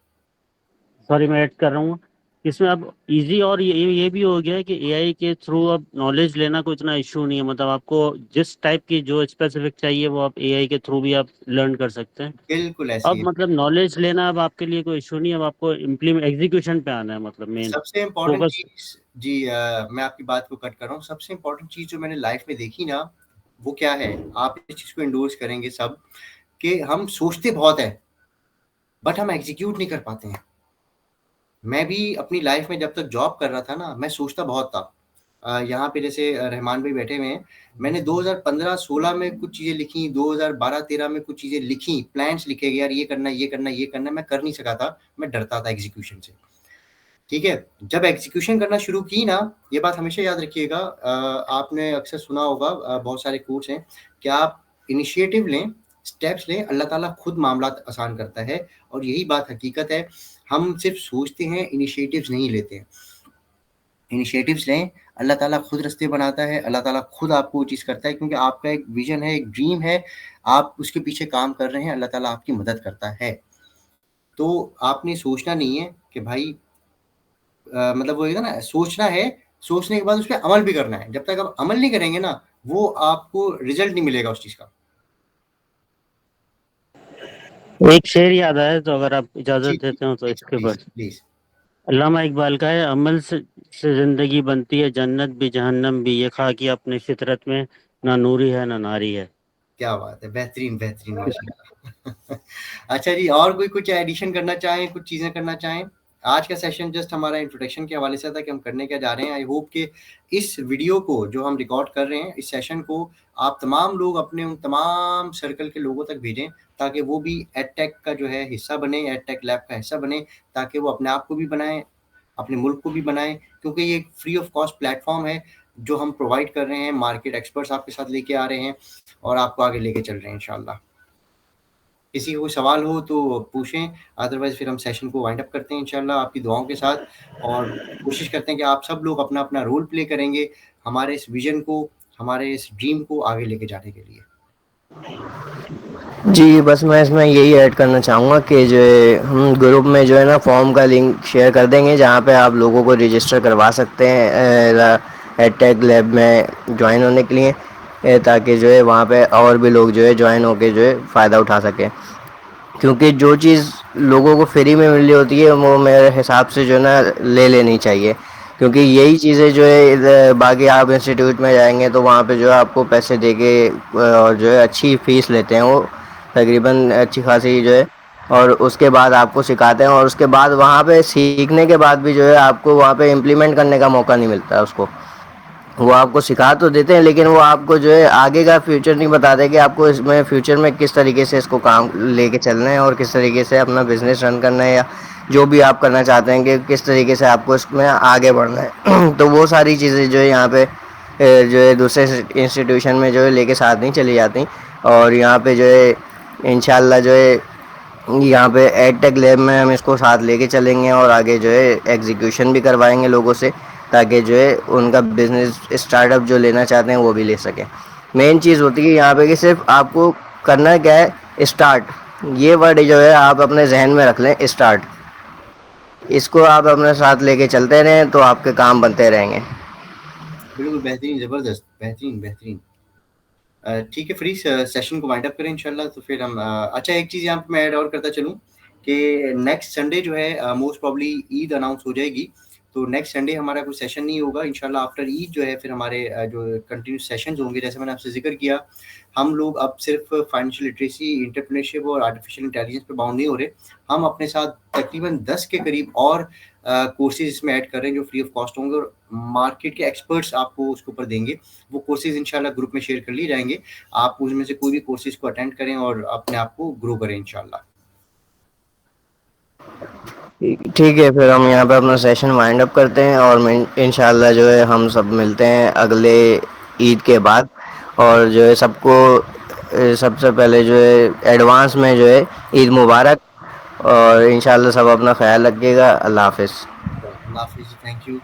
[SPEAKER 5] सॉरी मैं ऐड कर रहा हूँ, इसमें अब इजी और ये भी हो गया है कि एआई के थ्रू अब नॉलेज लेना कोई इतना इशू नहीं है, मतलब आपको जिस टाइप की जो स्पेसिफिक चाहिए वो आप एआई के थ्रू भी आप लर्न कर सकते हैं।
[SPEAKER 2] बिल्कुल ऐसे ही
[SPEAKER 5] अब
[SPEAKER 2] है।
[SPEAKER 5] मतलब नॉलेज लेना अब आपके लिए कोई इशू नहीं है, अब आपको इम्प्लीमेंट एग्जीक्यूशन पे आना है, मतलब मेन
[SPEAKER 2] सबसे इम्पोर्टेंट
[SPEAKER 5] फोकस।
[SPEAKER 2] चीज जी, मैं आपकी बात को कट कर रहा हूँ। सबसे इम्पोर्टेंट चीज जो मैंने लाइफ में देखी ना, वो क्या है, आप इस चीज को इंडोर्स करेंगे सब, कि हम सोचते बहुत है बट हम एग्जीक्यूट नहीं कर पाते हैं। मैं भी अपनी लाइफ में जब तक जॉब कर रहा था ना, मैं सोचता बहुत था। यहाँ पे जैसे रहमान भाई बैठे हुए हैं, मैंने 2015-16 में कुछ चीज़ें लिखी, 2012-13 में कुछ चीज़ें लिखी, प्लान्स लिखे गए, यार ये करना ये करना ये करना, मैं कर नहीं सका था, मैं डरता था एग्जीक्यूशन से, ठीक है। जब एग्जीक्यूशन करना शुरू की ना, ये बात हमेशा याद रखिएगा, आपने अक्सर सुना होगा, बहुत सारे कोट्स हैं कि आप इनिशिएटिव लें, स्टेप्स लें, अल्लाह ताला खुद मामला आसान करता है। और यही बात हकीकत है, हम सिर्फ सोचते हैं, इनिशिएटिव्स नहीं लेते हैं। इनिशिएटिव्स लें, अल्लाह ताला खुद रास्ते बनाता है, अल्लाह ताला खुद आपको वो चीज़ करता है, क्योंकि आपका एक विज़न है, एक ड्रीम है, आप उसके पीछे काम कर रहे हैं, अल्लाह ताला आपकी मदद करता है। तो आपने सोचना नहीं है कि भाई मतलब वो है ना, सोचना है, सोचने के बाद उस पे अमल भी करना है। जब तक आप अमल नहीं करेंगे ना, वो आपको रिज़ल्ट नहीं मिलेगा उस चीज़ का।
[SPEAKER 5] एक शेर याद आया, तो अगर आप
[SPEAKER 2] जी,
[SPEAKER 5] इजाज़त
[SPEAKER 2] जी,
[SPEAKER 5] देते हो तो
[SPEAKER 2] प्लीज़,
[SPEAKER 5] इसके
[SPEAKER 2] प्लीज़,
[SPEAKER 5] बाद
[SPEAKER 2] प्लीज़।
[SPEAKER 5] अल्लामा इकबाल का है, अमल से ज़िंदगी बनती है जन्नत भी जहन्नम भी, ये खाकी अपनी फितरत में ना नूरी है ना नारी है।
[SPEAKER 2] क्या बात है! बेहतरीन, बेहतरीन माशाल्लाह। अच्छा जी, और कोई कुछ एडिशन करना चाहें, कुछ चीज़ें करना चाहें? आज का सेशन जस्ट हमारा इंट्रोडक्शन के हवाले से था कि हम करने क्या जा रहे हैं। आई होप कि इस वीडियो को जो हम रिकॉर्ड कर रहे हैं, इस सेशन को आप तमाम लोग अपने उन तमाम सर्कल के लोगों तक भेजें, ताकि वो भी एडटेक का जो है हिस्सा बने, एडटेक लैब का हिस्सा बने, ताकि वो अपने आप को भी बनाएँ, अपने मुल्क को भी बनाएँ, क्योंकि ये एक फ्री ऑफ कॉस्ट प्लेटफ़ॉर्म है, जो हम प्रोवाइड कर रहे हैं, मार्केट एक्सपर्ट्स आपके साथ लेके आ रहे हैं और आपको आगे लेके चल रहे हैं इंशाल्लाह। किसी को कोई सवाल हो तो पूछें, अदरवाइज़ फिर हम सेशन को वाइंड अप करते हैं इंशाल्लाह आपकी दुआओं के साथ, और कोशिश करते हैं कि आप सब लोग अपना-अपना रोल प्ले करेंगे, हमारे इस विज़न को, हमारे इस ड्रीम को आगे लेके जाने के लिए।
[SPEAKER 1] जी, बस मैं इसमें यही ऐड करना चाहूँगा कि जो है हम ग्रुप में जो है ना फॉर्म का लिंक शेयर कर देंगे, जहाँ पे आप लोगों को रजिस्टर करवा सकते हैं एडटेक लैब में ज्वाइन होने के लिए, ताकि जो है वहाँ पे और भी लोग जो है ज्वाइन होके जो है फ़ायदा उठा सकें। क्योंकि जो चीज़ लोगों को फ्री में मिल रही होती है, वो मेरे हिसाब से जो है ना ले लेनी चाहिए, क्योंकि यही चीज़ें जो है बाकी आप इंस्टीट्यूट में जाएंगे तो वहाँ पे जो है आपको पैसे दे के और जो है अच्छी फ़ीस लेते हैं वो, तकरीबन अच्छी खासी जो है, और उसके बाद आपको सिखाते हैं, और उसके बाद वहाँ पे सीखने के बाद भी जो है आपको वहाँ पे इम्प्लीमेंट करने का मौका नहीं मिलता है उसको। वो आपको सिखा तो देते हैं, लेकिन वो आपको जो है आगे का फ्यूचर नहीं बताते कि आपको इसमें फ्यूचर में किस तरीके से इसको काम लेके चलना है और किस तरीके से अपना बिजनेस रन करना है, या जो भी आप करना चाहते हैं कि किस तरीके से आपको इसमें आगे बढ़ना है। तो वो सारी चीज़ें जो है यहाँ पे जो है दूसरे इंस्टीट्यूशन में जो है लेके साथ नहीं चली जाती, और यहाँ पे जो है इंशाल्लाह जो है यहाँ पे एडटेक लैब में हम इसको साथ लेके चलेंगे, और आगे जो है एग्जीक्यूशन भी करवाएंगे लोगों से, ताकि जो है उनका बिजनेस स्टार्टअप जो लेना चाहते हैं वो भी ले सकें। मेन चीज़ होती है यहाँ पे कि सिर्फ आपको करना क्या है, स्टार्ट। ये वर्ड जो है आप अपने जहन में रख लें, स्टार्ट। इसको आप अपने साथ लेके चलते रहें तो आपके काम बनते रहेंगे।
[SPEAKER 2] बिल्कुल बेहतरीन, ज़बरदस्त, बेहतरीन, बेहतरीन। ठीक है, फ्री सेशन को वाइंड अप करें इंशाल्लाह, तो फिर हम अच्छा एक चीज़ यहाँ पे मैं ऐड और करता चलूँ कि नेक्स्ट संडे जो है मोस्ट प्रॉब्ली ईद अनाउंस हो जाएगी, तो नेक्स्ट संडे हमारा कोई सेशन नहीं होगा इंशाल्लाह। आफ्टर ईद जो है फिर हमारे जो कंटिन्यू सेशंस होंगे, जैसे मैंने आपसे जिक्र किया, हम लोग अब सिर्फ फाइनेंशियल लिटरेसी, एंटरप्रेन्योरशिप और आर्टिफिशियल इंटेलिजेंस पे बाउंड नहीं हो रहे, हम अपने साथ तकरीबन 10 के करीब और कोर्सेज इसमें ऐड कर रहे हैं जो फ्री ऑफ कॉस्ट होंगे, और मार्केट के एक्सपर्ट्स आपको उसके ऊपर देंगे। वो कोर्सेज इंशाल्लाह ग्रुप में शेयर कर लिए जाएंगे, आप उसमें से कोई भी कोर्सेज को अटेंड करें और अपने आप को ग्रो करें इंशाल्लाह।
[SPEAKER 1] ठीक है, फिर हम यहाँ पे अपना सेशन वाइंड अप करते हैं, और इंशाल्लाह जो है हम सब मिलते हैं अगले ईद के बाद, और जो है सबको सबसे पहले जो है एडवांस में जो है ईद मुबारक, और इंशाल्लाह सब अपना ख्याल रखिएगा। अल्लाह हाफिज़।
[SPEAKER 2] अल्लाह हाफिज़, थैंक यू।